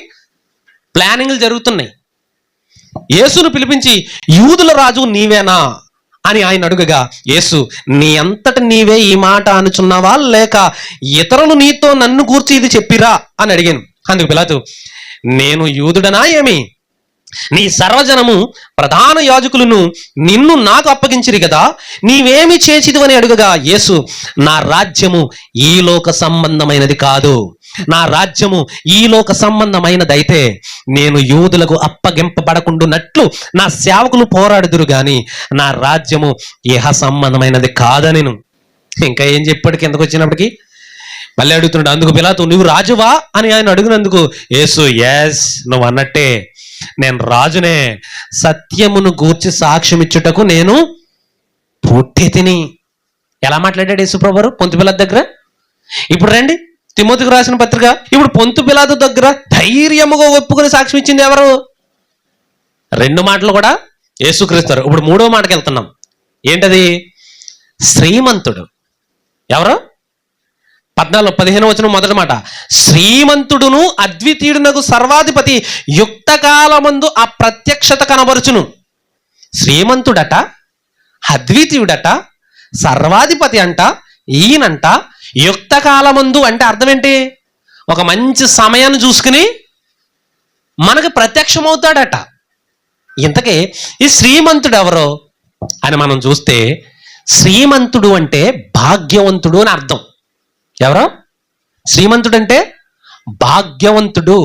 A: ప్లానింగ్లు జరుగుతున్నాయి. యేసును పిలిపించి యూదుల రాజు నీవేనా అని ఆయన అడుగగా, యేసు నీ అంతట నీవే ఈ మాట అనుచున్నావా, లేక ఇతరులు నీతో నన్ను గూర్చి ఇది చెప్పిరా అని అడిగాను. అందుకు పిలాతు, నేను యూదుడనా ఏమి? నీ సర్వజనము ప్రధాన యాజకులను నిన్ను నాకు అప్పగించిరి కదా, నీవేమి చేసిదు అని అడుగగా, యేసు నా రాజ్యము ఈ లోక సంబంధమైనది కాదు. నా రాజ్యము ఈ లోక సంబంధమైనదైతే నేను యూదులకు అప్పగింపబడకుండానట్లు నా సేవకులు పోరాడుదురు గాని నా రాజ్యము ఇహ సంబంధమైనది కాదని. ఇంకా ఏం చెప్పాడు? కిందకు వచ్చినప్పటికీ మళ్ళీ అడుగుతున్నాడు. అందుకు పిలాతు, నువ్వు రాజువా అని ఆయన అడిగినందుకు యేసు, ఎస్ నువ్వు అన్నట్టే, నేను రాజునే. సత్యమును గూర్చి సాక్ష్యం ఇచ్చుటకు నేను పుట్టి తిని. ఎలా మాట్లాడాడు యేసు ప్రభువారు పొంతు పిలాతు దగ్గర? ఇప్పుడు రండి తిమోతికి రాసిన పత్రిక. ఇప్పుడు పొంతు పిలాతు దగ్గర ధైర్యముగా ఒప్పుకొని సాక్ష్యం ఇచ్చింది ఎవరు? 2 మాటలు కూడా యేసుక్రీస్తు. ఇప్పుడు 3వ మాటకి వెళ్తున్నాం. ఏంటది? శ్రీమంతుడు. ఎవరు? 15వ వచనం మొదటి మాట. శ్రీమంతుడును అద్వితీయుడునకు సర్వాధిపతి యుక్త కాలమందు ఆ ప్రత్యక్షత కనబరుచును. శ్రీమంతుడట, అద్వితీయుడట, సర్వాధిపతి అంట, ఈయనంట యుక్త కాలమందు అంటే అర్థం ఏంటి? ఒక మంచి సమయాన్ని చూసుకుని మనకు ప్రత్యక్షమవుతాడట. ఇంతకీ ఈ శ్రీమంతుడు ఎవరో అని మనం చూస్తే, శ్రీమంతుడు అంటే భాగ్యవంతుడు అని అర్థం. ఎవరో? శ్రీమంతుడు అంటే భాగ్యవంతుడు,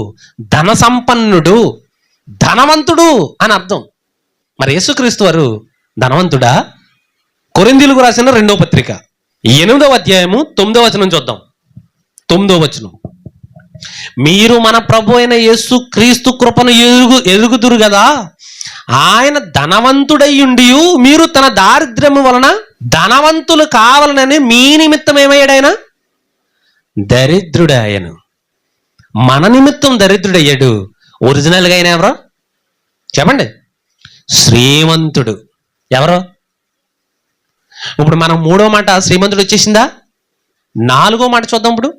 A: ధన సంపన్నుడు, ధనవంతుడు అని అర్థం. మరి యేసుక్రీస్తు వారు ధనవంతుడా? కొరింథీయులకు రాసిన 2వ పత్రిక 8వ అధ్యాయము 9వ వచనం చూద్దాం. 9వ వచనం. మీరు మన ప్రభు అయిన యేసు క్రీస్తు కృపను ఎరుగుదురు కదా. ఆయన ధనవంతుడై ఉండి మీరు తన దారిద్ర్యము వలన ధనవంతులు కావాలనని మీ నిమిత్తం ఏమయ్యాడు? దరిద్రుడాయను. మన నిమిత్తం దరిద్రుడయ్యాడు. ఒరిజినల్గా ఆయన ఎవరో చెప్పండి? శ్రీమంతుడు. ఎవరో? ఇప్పుడు మనం 3వ మాట శ్రీమంతుడు వచ్చేసిందా? 4వ మాట చూద్దాం. ఇప్పుడు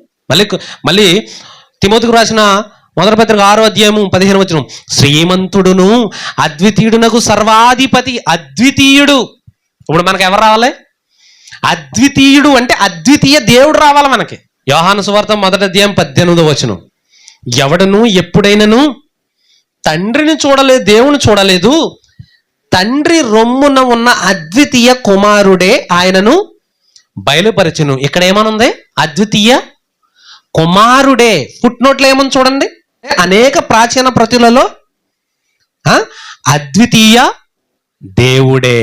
A: మళ్ళీ తిమోతికి రాసిన 1వ పత్రిక 6వ అధ్యాయము 15వ వచనం. శ్రీమంతుడును అద్వితీయుడునకు సర్వాధిపతి. అద్వితీయుడు. ఇప్పుడు మనకు ఎవరు రావాలి? అద్వితీయుడు అంటే అద్వితీయ దేవుడు రావాలి మనకి. యోహాను సువార్త 1వ అధ్యాయం 18వ వచనం. ఎవడను ఎప్పుడైనను తండ్రిని చూడలేదు, దేవుని చూడలేదు. తండ్రి రొమ్మున ఉన్న అద్వితీయ కుమారుడే ఆయనను బయలుపరచును. ఇక్కడ ఏమనుంది? అద్వితీయ కుమారుడే. ఫుట్ నోట్లో ఏమని చూడండి. అనేక ప్రాచీన ప్రతులలో అద్వితీయ దేవుడే.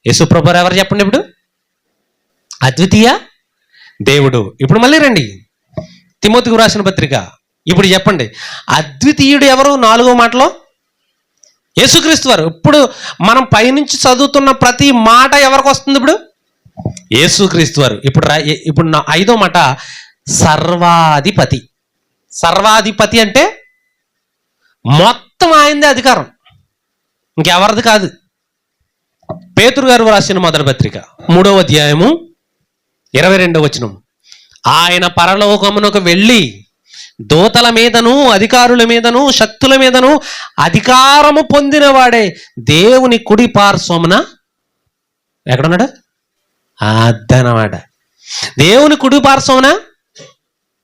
A: యేసుప్రభువు ఎవరు చెప్పండి? ఇప్పుడు అద్వితీయ దేవుడు. ఇప్పుడు మళ్ళీ రండి తిమోతికి రాసిన పత్రిక. ఇప్పుడు చెప్పండి, అద్వితీయుడు ఎవరు? 4వ మాటలో యేసుక్రీస్తు వారు. ఇప్పుడు మనం పైనుంచి చదువుతున్న ప్రతి మాట ఎవరికి వస్తుంది? ఇప్పుడు యేసుక్రీస్తు వారు. ఇప్పుడు 5వ మాట సర్వాధిపతి. సర్వాధిపతి అంటే మొత్తం ఆయనదే అధికారం, ఇంకెవరిది కాదు. పేతురు గారు రాసిన 1వ పత్రిక 3వ అధ్యాయము 22వ వచనం. ఆయన పరలోకమునకు వెళ్ళి దూతల మీదను అధికారుల మీదను శక్తుల మీదను అధికారము పొందినవాడే దేవుని కుడి పార్శ్వమున ఎక్కడున్నాడు? అదనమాట. దేవుని కుడి పార్శ్వమున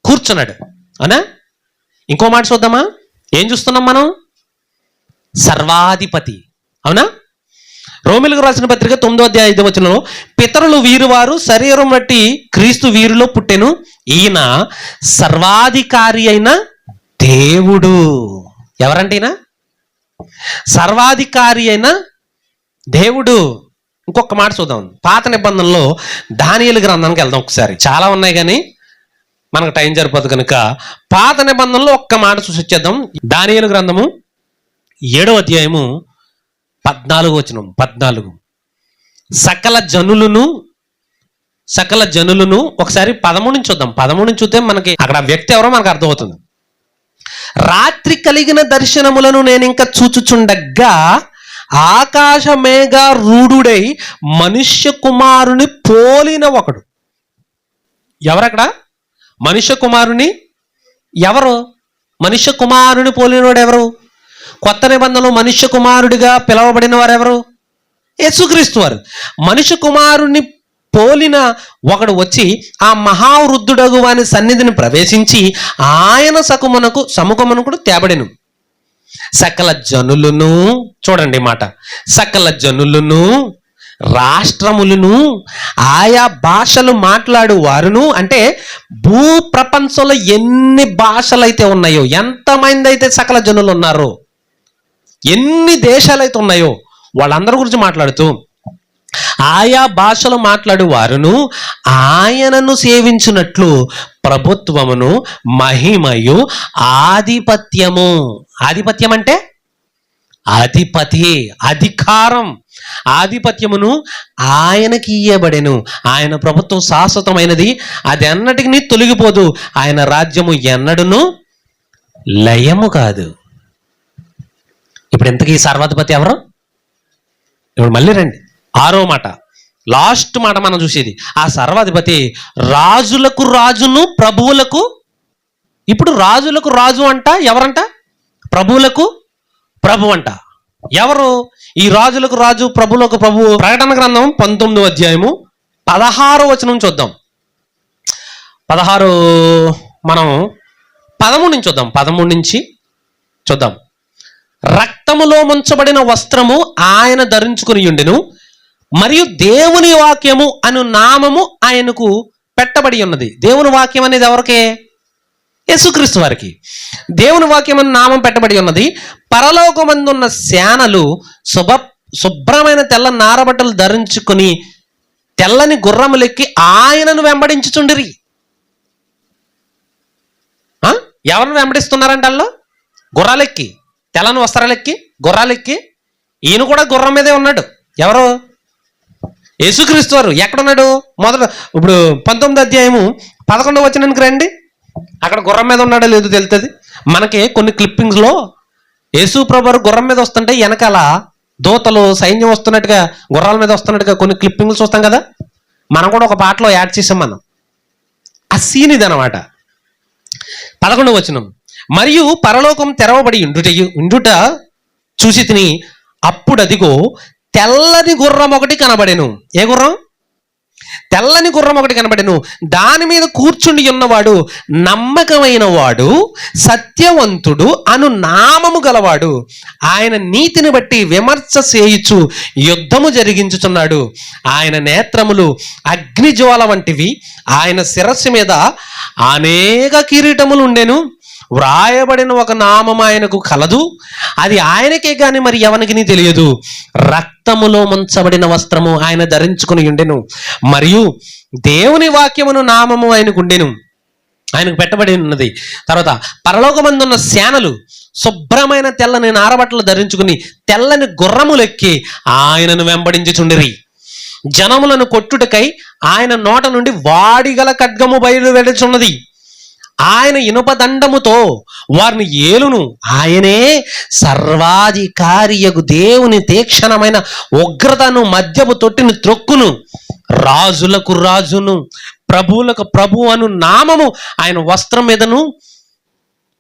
A: కూర్చున్నాడు. అవునా? ఇంకో మాట చూద్దామా? ఏం చూస్తున్నాం మనం? సర్వాధిపతి. అవునా? రోమిలకు రాసిన పత్రిక 9వ అధ్యాయం 5వ వచనంలో పితరులు వీరువారు శరీరం బట్టి క్రీస్తు వీరిలో పుట్టెను. ఈయన సర్వాధికారి అయిన దేవుడు. ఎవరంటే ఈయన? సర్వాధికారి అయిన దేవుడు. ఇంకొక మాట చూద్దాం. పాత నిబంధనలో దానియేలు గ్రంథానికి వెళ్దాం ఒకసారి. చాలా ఉన్నాయి కానీ మనకు టైం సరిపోదు కనుక పాత నిబంధనలో ఒక్క మాట చూసి వచ్చేద్దాం. దానియేలు గ్రంథము 7వ అధ్యాయము 14వ వచనం. 14. సకల జనులను ఒకసారి 13 నుంచి చూద్దాం. 13 నుంచి చూస్తే మనకి అక్కడ వ్యక్తి ఎవరో మనకు అర్థమవుతుంది. రాత్రి కలిగిన దర్శనములను నేను ఇంకా చూచుచుండగా ఆకాశ మేఘ రూఢుడై మనుష్య కుమారుని పోలిన ఒకడు. ఎవరక్కడ? మనుష్య కుమారుని. ఎవరు మనుష్య కుమారుని పోలినవాడు? ఎవరు? కొత్త నిబంధనలో మనుష్య కుమారుడిగా పిలువబడిన వారు ఎవరు? యేసుక్రీస్తు వారు. మనుష్య కుమారుని పోలిన ఒకడు వచ్చి ఆ మహావృద్ధుడగు వాని సన్నిధిని ప్రవేశించి ఆయన సముఖమునకు తేబడెను. సకల జనులను, చూడండి మాట, సకల జనులను రాష్ట్రములను ఆయా భాషలు మాట్లాడు వారును, అంటే భూ ప్రపంచంలో ఎన్ని భాషలు అయితే ఉన్నాయో, ఎంతమంది అయితే సకల జనులు ఉన్నారో, ఎన్ని దేశాలు అయితే ఉన్నాయో వాళ్ళందరి గురించి మాట్లాడుతూ ఆయా భాషలు మాట్లాడు వారును ఆయనను సేవించున్నట్లు ప్రభుత్వమును మహిమయు ఆధిపత్యము. ఆధిపత్యం అంటే అధిపతి, అధికారం, ఆధిపత్యమును ఆయనకి ఇయ్యబడెను. ఆయన ప్రభుత్వం శాశ్వతమైనది, అది ఎన్నటికి తొలగిపోదు. ఆయన రాజ్యము ఎన్నడును లయము కాదు. ఇప్పుడు ఇంతకీ సర్వాధిపతి ఎవరు? ఇప్పుడు మళ్ళీ రండి 6వ మాట, లాస్ట్ మాట మనం చూసేది. ఆ సర్వాధిపతి రాజులకు రాజును ప్రభువులకు. ఇప్పుడు రాజులకు రాజు అంట, ఎవరంట? ప్రభువులకు ప్రభు అంట. ఎవరు ఈ రాజులకు రాజు ప్రభువులకు ప్రభువు? ప్రకటన గ్రంథం 19వ అధ్యాయము 16వ వచనం చూద్దాం. 16 మనం 13 నుంచి చూద్దాం. 13 నుంచి చూద్దాం. రక్తములో ముంచబడిన వస్త్రము ఆయన ధరించుకుని ఉండెను, మరియు దేవుని వాక్యము అను నామము ఆయనకు పెట్టబడి ఉన్నది. దేవుని వాక్యం అనేది ఎవరికే? యేసుక్రీస్తు వారికి. దేవుని వాక్యం అను నామం పెట్టబడి ఉన్నది. పరలోకమందున్న సేనలు శుభ్రమైన తెల్ల నారబట్టలు ధరించుకుని తెల్లని గుర్రములెక్కి ఆయనను వెంబడించుచుండిరి. ఎవరిని వెంబడిస్తున్నారంట వాళ్ళు? గుర్రాలెక్కి, తెల్లని వస్త్రాలెక్కి, గుర్రాలెక్కి. ఈయన కూడా గుర్రం మీదే ఉన్నాడు. ఎవరు? యేసుక్రీస్తు వారు. ఎక్కడున్నాడు? ఇప్పుడు 19వ అధ్యాయము 11వ వచనానికి రండి. అక్కడ గుర్రం మీద ఉన్నాడో లేదో తెలుస్తుంది మనకి. కొన్ని క్లిప్పింగ్స్లో యేసు ప్రభువారు గుర్రం మీద వస్తుంటే వెనకాల దూతలు సైన్యం వస్తున్నట్టుగా, గుర్రాల మీద వస్తున్నట్టుగా కొన్ని క్లిప్పింగ్లు చూస్తాం కదా. మనం కూడా ఒక పాటలో యాడ్ చేసాం మనం. ఆ సీన్ ఇది అనమాట. 11వ వచనం, మరియు పరలోకం తెరవబడి ఉండుట చూసి తిని, అప్పుడు అదిగో తెల్లని గుర్రం ఒకటి కనబడెను. ఏ గుర్రం? తెల్లని గుర్రం ఒకటి కనబడెను. దాని మీద కూర్చుండి ఉన్నవాడు నమ్మకమైన వాడు, సత్యవంతుడు అను నామము గలవాడు. ఆయన నీతిని బట్టి విమర్శ చేయుచు యుద్ధము జరిగించుచున్నాడు. ఆయన నేత్రములు అగ్నిజ్వాల వంటివి. ఆయన శిరస్సు మీద అనేక కిరీటములు ఉండెను. వ్రాయబడిన ఒక నామం ఆయనకు కలదు, అది ఆయనకే గాని మరి ఎవరికి తెలియదు. రక్తములో ముంచబడిన వస్త్రము ఆయన ధరించుకుని ఉండెను, మరియు దేవుని వాక్యమును నామము ఆయనకు ఉండెను, ఆయనకు పెట్టబడి ఉన్నది. తర్వాత పరలోకమందున్న సేనలు శుభ్రమైన తెల్లని నారబట్టలు ధరించుకుని తెల్లని గుర్రములెక్కి ఆయనను వెంబడించుచుండిరి. జనములను కొట్టుటకై ఆయన నోట నుండి వాడిగల ఖడ్గము బయలు వెడుచున్నది. ఆయన ఇనుపదండముతో వారిని ఏలును. ఆయనే సర్వాధికారియగు దేవుని తీక్షణమైన ఉగ్రతను మద్యపు తొట్టిని త్రొక్కును. రాజులకు రాజును ప్రభువులకు ప్రభు అను నామము ఆయన వస్త్రం మీదను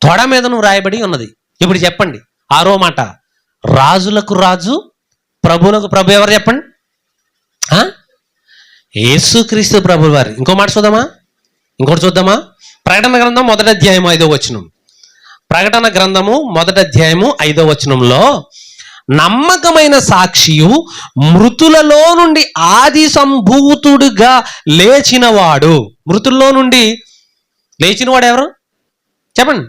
A: తొడ మీదను రాయబడి ఉన్నది. ఇప్పుడు చెప్పండి 6వ మాట, రాజులకు రాజు ప్రభువులకు ప్రభు ఎవరు చెప్పండి? యేసుక్రీస్తు ప్రభు వారు. ఇంకో మాట చూద్దామా? ఇంకోటి చూద్దామా? ప్రకటన గ్రంథం 1వ అధ్యాయము 5వ వచనం. ప్రకటన గ్రంథము 1వ అధ్యాయము 5వ వచనంలో, నమ్మకమైన సాక్షియు మృతులలో నుండి ఆది సంభూతుడుగా లేచినవాడు. మృతుల్లో నుండి లేచినవాడు ఎవరు చెప్పండి?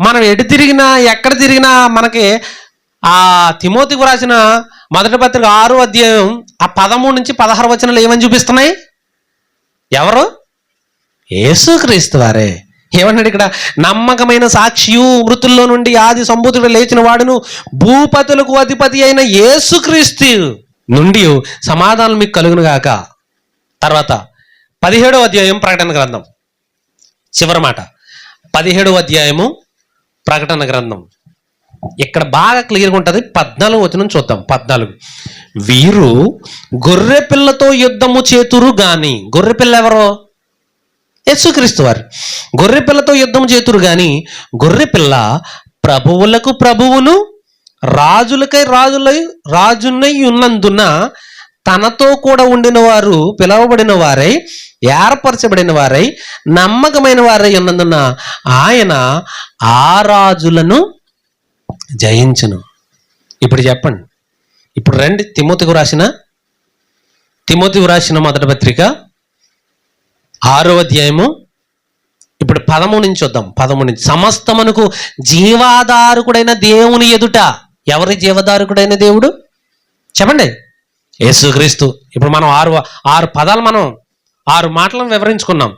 A: మనం ఎటు తిరిగినా ఎక్కడ తిరిగినా మనకి ఆ తిమోతికి రాసిన 1వ పత్రిక 6వ అధ్యాయం 13 నుంచి 16 వచనాలు ఏమని చూపిస్తున్నాయి? ఎవరు? యేసుక్రీస్తు వారే. ఏమన్నాడు ఇక్కడ? నమ్మకమైన సాక్షియు మృతుల్లో నుండి ఆది సంభూతుడు లేచిన వాడును భూపతులకు అధిపతి అయిన యేసుక్రీస్తు నుండి సమాధానం మీకు కలుగును గాక. తర్వాత 17వ అధ్యాయం ప్రకటన గ్రంథం, చివరి మాట 17వ అధ్యాయము ప్రకటన గ్రంథం. ఇక్కడ బాగా క్లియర్గా ఉంటుంది. 14వ వచనం చూద్దాం. 14, వీరు గొర్రె పిల్లతో యుద్ధము చేతురు గాని. గొర్రె పిల్ల ఎవరో? యేసుక్రీస్తు వారు. గొర్రె పిల్లతో యుద్ధం చేతురు గాని గొర్రె పిల్ల ప్రభువులకు ప్రభువును రాజులకై రాజునై ఉన్నందున తనతో కూడా ఉండిన వారు పిలవబడిన వారై ఏర్పరచబడిన వారై నమ్మకమైన వారై ఉన్నందున ఆయన ఆ రాజులను జయించును. ఇప్పుడు చెప్పండి. ఇప్పుడు రండి తిమోతికి రాసిన 1వ పత్రిక 6వ అధ్యాయము ఇప్పుడు 13 నుంచి చూద్దాం. 13 నుంచి, సమస్తమునకు జీవాధారకుడైన దేవుని ఎదుట. ఎవరి జీవాధారకుడైన దేవుడు చెప్పండి? యేసుక్రీస్తు. ఇప్పుడు మనం ఆరు పదాలు, మనం 6 మాటలను వివరించుకున్నాం.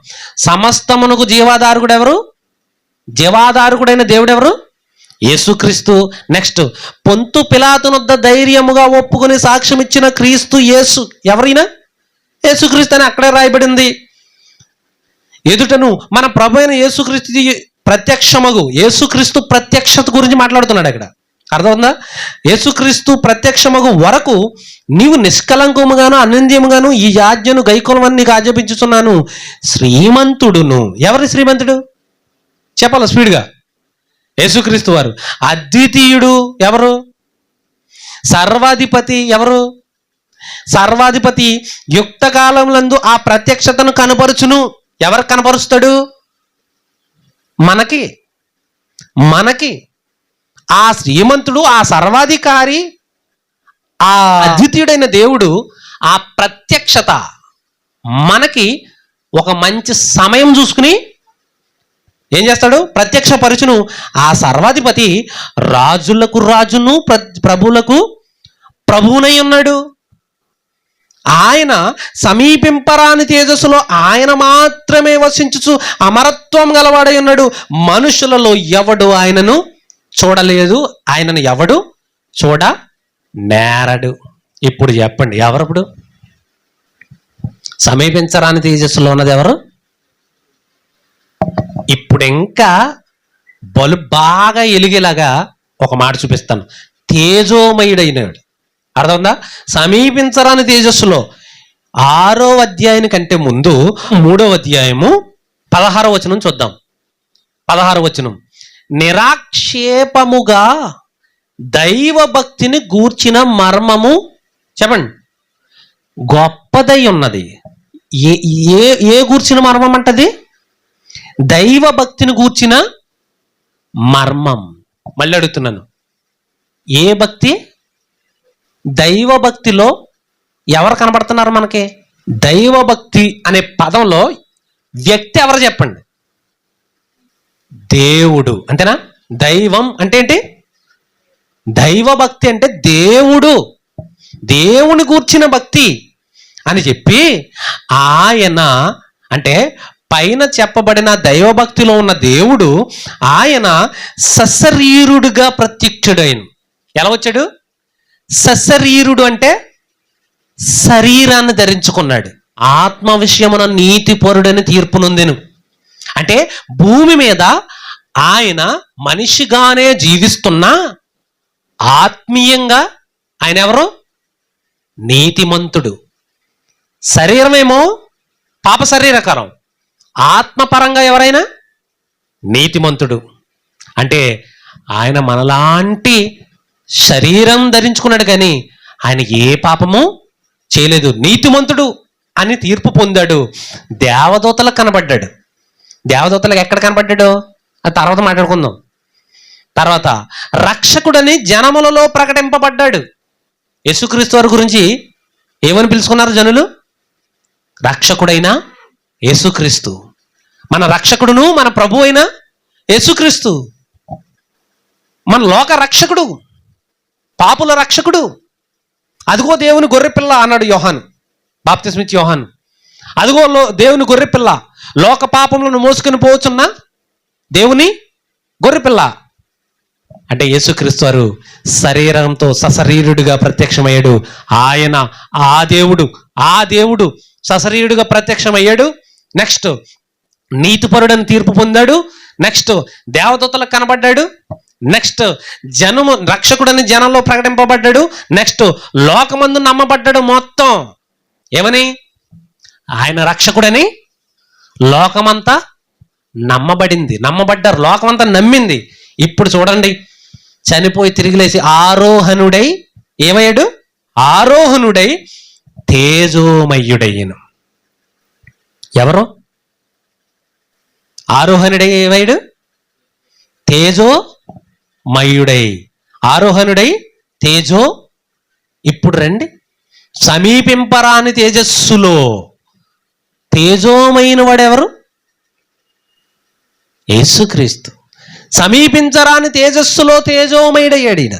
A: సమస్తమునకు జీవాధారకుడు ఎవరు? జీవాధారకుడైన దేవుడు ఎవరు? యేసుక్రీస్తు. నెక్స్ట్, పొంతు పిలాతునొద్ద ధైర్యముగా ఒప్పుకొని సాక్ష్యం ఇచ్చిన క్రీస్తు యేసు. ఎవరైనా యేసుక్రీస్తు అని అక్కడే రాయబడింది. ఎదుటను మన ప్రభు అయిన యేసుక్రీస్తు ప్రత్యక్షత గురించి మాట్లాడుతున్నాడు అక్కడ. అర్థమవుతుందా? యేసుక్రీస్తు ప్రత్యక్షమగు వరకు నీవు నిష్కలంకముగాను అనింద్యముగాను ఈ ఆజ్ఞను గైకొనమని నీకు ఆజ్ఞాపించుచున్నాను. శ్రీమంతుడును. ఎవరు శ్రీమంతుడు చెప్పాలి స్పీడ్గా? యేసుక్రీస్తు వారు. అద్వితీయుడు ఎవరు? సర్వాధిపతి ఎవరు? సర్వాధిపతి యుక్త కాలములందు ఆ ప్రత్యక్షతను కనపరుచును. ఎవరికి కనపరుస్తాడు? మనకి ఆ శ్రీమంతుడు, ఆ సర్వాధికారి, ఆ అద్వితీయుడైన దేవుడు ఆ ప్రత్యక్షత మనకి ఒక మంచి సమయం చూసుకుని ఏం చేస్తాడు? ప్రత్యక్ష పరుచును. ఆ సర్వాధిపతి రాజులకు రాజును ప్రభువులకు ప్రభువునై ఉన్నాడు. ఆయన సమీపింపరాని తేజస్సులో ఆయన మాత్రమే వసించుచు అమరత్వం గలవాడై ఉన్నాడు. మనుషులలో ఎవడు ఆయనను చూడలేదు, ఆయనను ఎవడు చూడ నేరడు. ఇప్పుడు చెప్పండి, ఎవరప్పుడు సమీపించరాని తేజస్సులో ఉన్నది ఎవరు? ఇప్పుడు ఇంకా బలు బాగా ఎలిగేలాగా ఒక మాట చూపిస్తాను. తేజోమయుడైనడు. అర్థమైందా? సమీపించరాని తేజస్సులో 6వ అధ్యాయం కంటే ముందు 3వ అధ్యాయము 16వ వచనం చూద్దాం. 16వ వచనం, నిరాక్షేపముగా దైవ భక్తిని గూర్చిన మర్మము చెప్పండి గొప్పదై ఉన్నది. ఏ ఏ ఏ గూర్చిన మర్మం అంటది? దైవ భక్తిని గూర్చిన మర్మం. మళ్ళీ అడుగుతున్నాను, ఏ భక్తి? దైవ భక్తిలో ఎవరు కనబడుతున్నారు మనకి? దైవ భక్తి అనే పదంలో వ్యక్తి ఎవరు చెప్పండి? దేవుడు. అంతేనా? దైవం అంటే ఏంటి? దైవ భక్తి అంటే దేవుడు, దేవుని గూర్చిన భక్తి అని చెప్పి ఆయన అంటే పైన చెప్పబడిన దైవభక్తిలో ఉన్న దేవుడు ఆయన సశరీరుడుగా ప్రత్యక్షుడైన. ఎలా వచ్చాడు? సశరీరుడు అంటే శరీరాన్ని ధరించుకున్నాడు. ఆత్మ విషయమున నీతిపరుడని తీర్పు నొందెను. అంటే భూమి మీద ఆయన మనిషిగానే జీవిస్తున్నా ఆత్మీయంగా ఆయన ఎవరు? నీతిమంతుడు. శరీరమేమో పాప శరీరకరం, ఆత్మపరంగా ఎవరైనా నీతిమంతుడు. అంటే ఆయన మనలాంటి శరీరం ధరించుకున్నాడు కానీ ఆయన ఏ పాపము చేయలేదు. నీతిమంతుడు అని తీర్పు పొందాడు. దేవదూతలకు కనబడ్డాడు. దేవదూతలకు ఎక్కడ కనబడ్డాడు అది తర్వాత మాట్లాడుకుందాం. తర్వాత రక్షకుడని జనములలో ప్రకటింపబడ్డాడు. యేసుక్రీస్తు వారి గురించి ఏమని పిలుచుకున్నారు జనులు? రక్షకుడైన యేసుక్రీస్తు. మన రక్షకుడును మన ప్రభు అయిన యేసుక్రీస్తు మన లోక రక్షకుడు, పాపుల రక్షకుడు. అదిగో దేవుని గొర్రెపిల్ల అన్నాడు యోహాను, బాప్తిస్మిచ్చి యోహాను. అదిగో దేవుని గొర్రెపిల్ల, లోక పాపములను మోసుకొని పోవచ్చున్న దేవుని గొర్రెపిల్ల. అంటే యేసుక్రీస్తు వారు శరీరంతో సశరీరుడిగా ప్రత్యక్షమయ్యాడు. ఆయన ఆ దేవుడు సశరీరుడిగా ప్రత్యక్షమయ్యాడు. నెక్స్ట్ నీతిపరుడని తీర్పు పొందాడు. నెక్స్ట్ దేవదూతలకు కనబడ్డాడు. నెక్స్ట్ జనము రక్షకుడని జనంలో ప్రకటింపబడ్డాడు. నెక్స్ట్ లోకమందు నమ్మబడ్డాడు. మొత్తం ఏమని? ఆయన రక్షకుడని లోకమంతా నమ్మబడ్డారు, లోకమంతా నమ్మింది. ఇప్పుడు చూడండి, చనిపోయి తిరిగి లేచి ఆరోహణుడై ఏమయ్యాడు? ఆరోహణుడై తేజోమయుడయ్యను. ఎవరు ఆరోహణుడై ఏమయ్యాడు? తేజోమయుడై, ఆరోహణుడై తేజో. ఇప్పుడు రండి, సమీపింపరాని తేజస్సులో తేజోమైన వాడెవరు? యేసుక్రీస్తు. సమీపించరాని తేజస్సులో తేజోమయుడయ్యాడు ఈయన.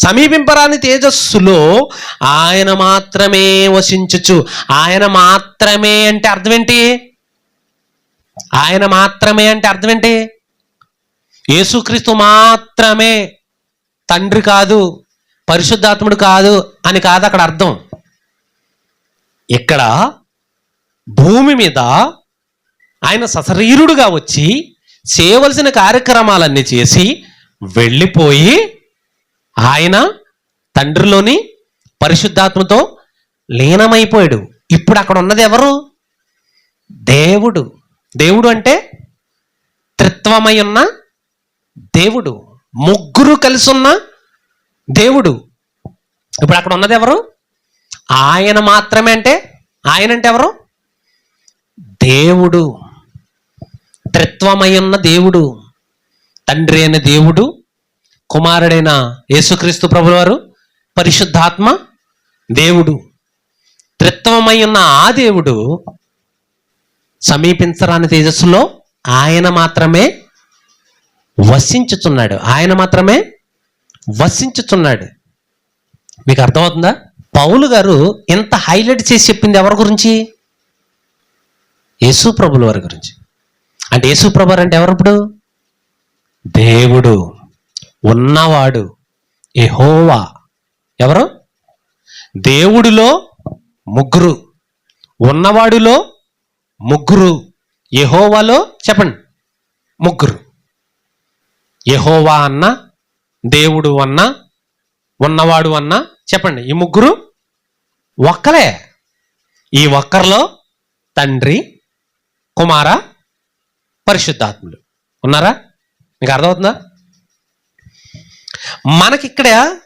A: సమీపింపరాని తేజస్సులో ఆయన మాత్రమే వసించుచు. ఆయన మాత్రమే అంటే అర్థం ఏంటి? ఆయన మాత్రమే అంటే అర్థం ఏంటి? యేసుక్రీస్తు మాత్రమే, తండ్రి కాదు, పరిశుద్ధాత్ముడు కాదు అని కాదు అక్కడ అర్థం. ఇక్కడ భూమి మీద ఆయన సశరీరుడుగా వచ్చి చేయవలసిన కార్యక్రమాలన్నీ చేసి వెళ్ళిపోయి ఆయన తండ్రిలోని పరిశుద్ధాత్మతో లీనమైపోయాడు. ఇప్పుడు అక్కడ ఉన్నది ఎవరు? దేవుడు. దేవుడు అంటే త్రిత్వమై ఉన్న దేవుడు, ముగ్గురు కలిసి ఉన్న దేవుడు. ఇప్పుడు అక్కడ ఉన్నది ఎవరు? ఆయన మాత్రమే. అంటే ఆయన అంటే ఎవరు? దేవుడు, త్రిత్వమై ఉన్న దేవుడు, తండ్రి అయిన దేవుడు, కుమారుడైన యేసుక్రీస్తు ప్రభుల వారు, పరిశుద్ధాత్మ దేవుడు. త్రిత్వమై ఉన్న ఆ దేవుడు సమీపించరాని తేజస్సులో ఆయన మాత్రమే వసించుచున్నాడు. ఆయన మాత్రమే వసించుచున్నాడు. మీకు అర్థమవుతుందా? పౌలు గారు ఎంత హైలైట్ చేసి చెప్పింది ఎవరి గురించి? యేసు ప్రభుల వారి గురించి. అంటే యేసు ప్రభు అంటే ఎవరు? ఇప్పుడు దేవుడు, ఉన్నవాడు, యెహోవా. ఎవరు? దేవుడిలో ముగ్గురు, ఉన్నవాడిలో ముగ్గురు, యెహోవాలో చెప్పండి ముగ్గురు. యెహోవా అన్న, దేవుడు అన్న, ఉన్నవాడు అన్న చెప్పండి, ఈ ముగ్గురు ఒక్కలే. ఈ ఒక్కరిలో తండ్రి, కుమార, పరిశుద్ధాత్ములు ఉన్నారా? మీకు అర్థమవుతుందా? మనకిక్కడ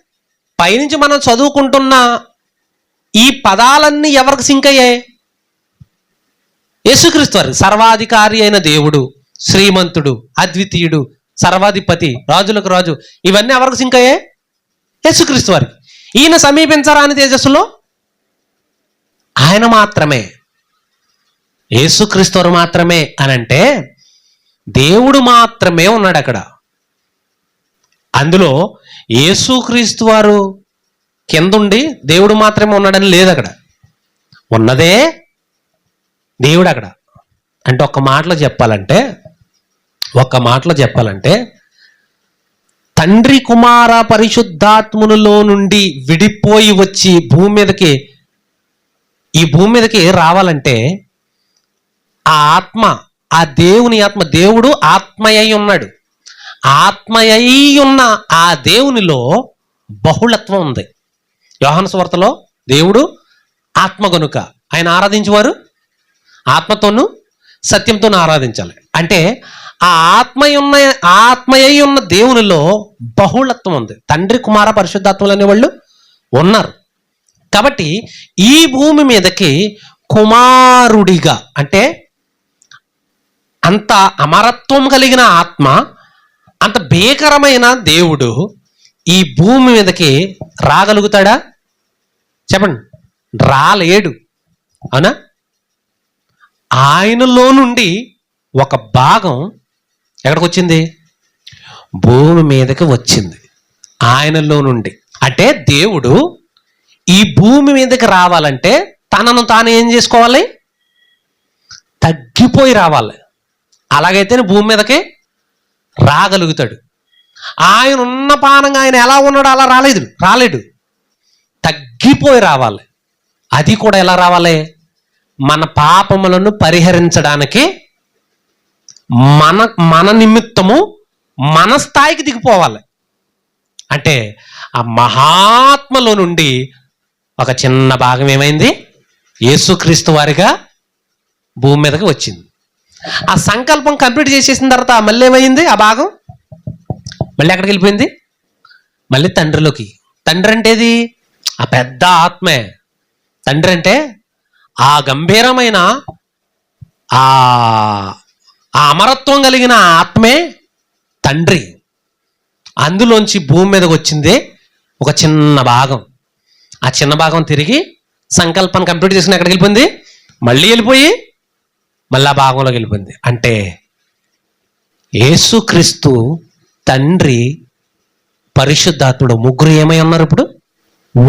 A: పైనుంచి మనం చదువుకుంటున్న ఈ పదాలన్నీ ఎవరికి సింక్ అయ్యాయి? యేసుక్రీస్తు వారు. సర్వాధికారి అయిన దేవుడు, శ్రీమంతుడు, అద్వితీయుడు, సర్వాధిపతి, రాజులకు రాజు, ఇవన్నీ ఎవరికి సింక్ అయ్యాయి? యేసుక్రీస్తు వారికి. ఈయన సమీపించరాని తేజస్సులో ఆయన మాత్రమే, యేసుక్రీస్తు వారు మాత్రమే అని అంటే దేవుడు మాత్రమే ఉన్నాడు అక్కడ. అందులో యేసుక్రీస్తు వారు కిందుండి దేవుడు మాత్రమే ఉన్నాడని లేదు అక్కడ. ఉన్నదే దేవుడు అక్కడ. అంటే ఒక్క మాటలో చెప్పాలంటే తండ్రి, కుమార, పరిశుద్ధాత్మునిలో నుండి విడిపోయి వచ్చి ఈ భూమి మీదకి రావాలంటే ఆ ఆత్మ, ఆ దేవుని ఆత్మ, దేవుడు ఆత్మయ్య ఉన్నాడు. ఆత్మయ్య ఉన్న ఆ దేవునిలో బహుళత్వం ఉంది. యోహాను సువార్తలో దేవుడు ఆత్మ గనుక ఆయన ఆరాధించేవారు ఆత్మతోనూ సత్యంతోనూ ఆరాధించాలి. అంటే ఆ ఆత్మయ్య ఉన్న దేవునిలో బహుళత్వం ఉంది. తండ్రి, కుమార, పరిశుద్ధాత్మలు అనేవాళ్ళు ఉన్నారు. కాబట్టి ఈ భూమి మీదకి కుమారుడిగా, అంటే అంత అమరత్వం కలిగిన ఆత్మ, అంత భీకరమైన దేవుడు ఈ భూమి మీదకి రాగలుగుతాడా? చెప్పండి. రాలేడు. అవునా? ఆయనలో నుండి ఒక భాగం ఎక్కడికి వచ్చింది? భూమి మీదకి వచ్చింది. ఆయనలో నుండి. అంటే దేవుడు ఈ భూమి మీదకి రావాలంటే తనను తాను ఏం చేసుకోవాలి? తగ్గిపోయి రావాలి. అలాగైతేనే భూమి మీదకి రాగలుగుతాడు. ఆయన ఉన్న పానంగా ఆయన ఎలా ఉన్నాడో అలా రాలేడు. తగ్గిపోయి రావాలి. అది కూడా ఎలా రావాలి? మన పాపములను పరిహరించడానికి మన నిమిత్తము మన స్థాయికి దిగిపోవాలి. అంటే ఆ మహాత్మలో నుండి ఒక చిన్న భాగం ఏమైంది? యేసుక్రీస్తు వారిగా భూమి మీదకి వచ్చింది. ఆ సంకల్పం కంప్లీట్ చేసేసిన తర్వాత మళ్ళీ ఏమైంది? ఆ భాగం మళ్ళీ ఎక్కడికి వెళ్ళిపోయింది? మళ్ళీ తండ్రిలోకి. తండ్రి అంటేది ఆ పెద్ద ఆత్మే. తండ్రి అంటే ఆ గంభీరమైన ఆ అమరత్వం కలిగిన ఆత్మే తండ్రి. అందులోంచి భూమి మీదకి వచ్చిందే ఒక చిన్న భాగం. ఆ చిన్న భాగం తిరిగి సంకల్పాన్ని కంప్లీట్ చేసుకుని ఎక్కడికి వెళ్ళిపోయింది? మళ్ళీ వెళ్ళిపోయి మళ్ళీ ఆ భాగంలోకి వెళ్ళిపోయింది. అంటే యేసుక్రీస్తు, తండ్రి, పరిశుద్ధాత్ముడు ముగ్గురు ఏమై ఉన్నారు? ఇప్పుడు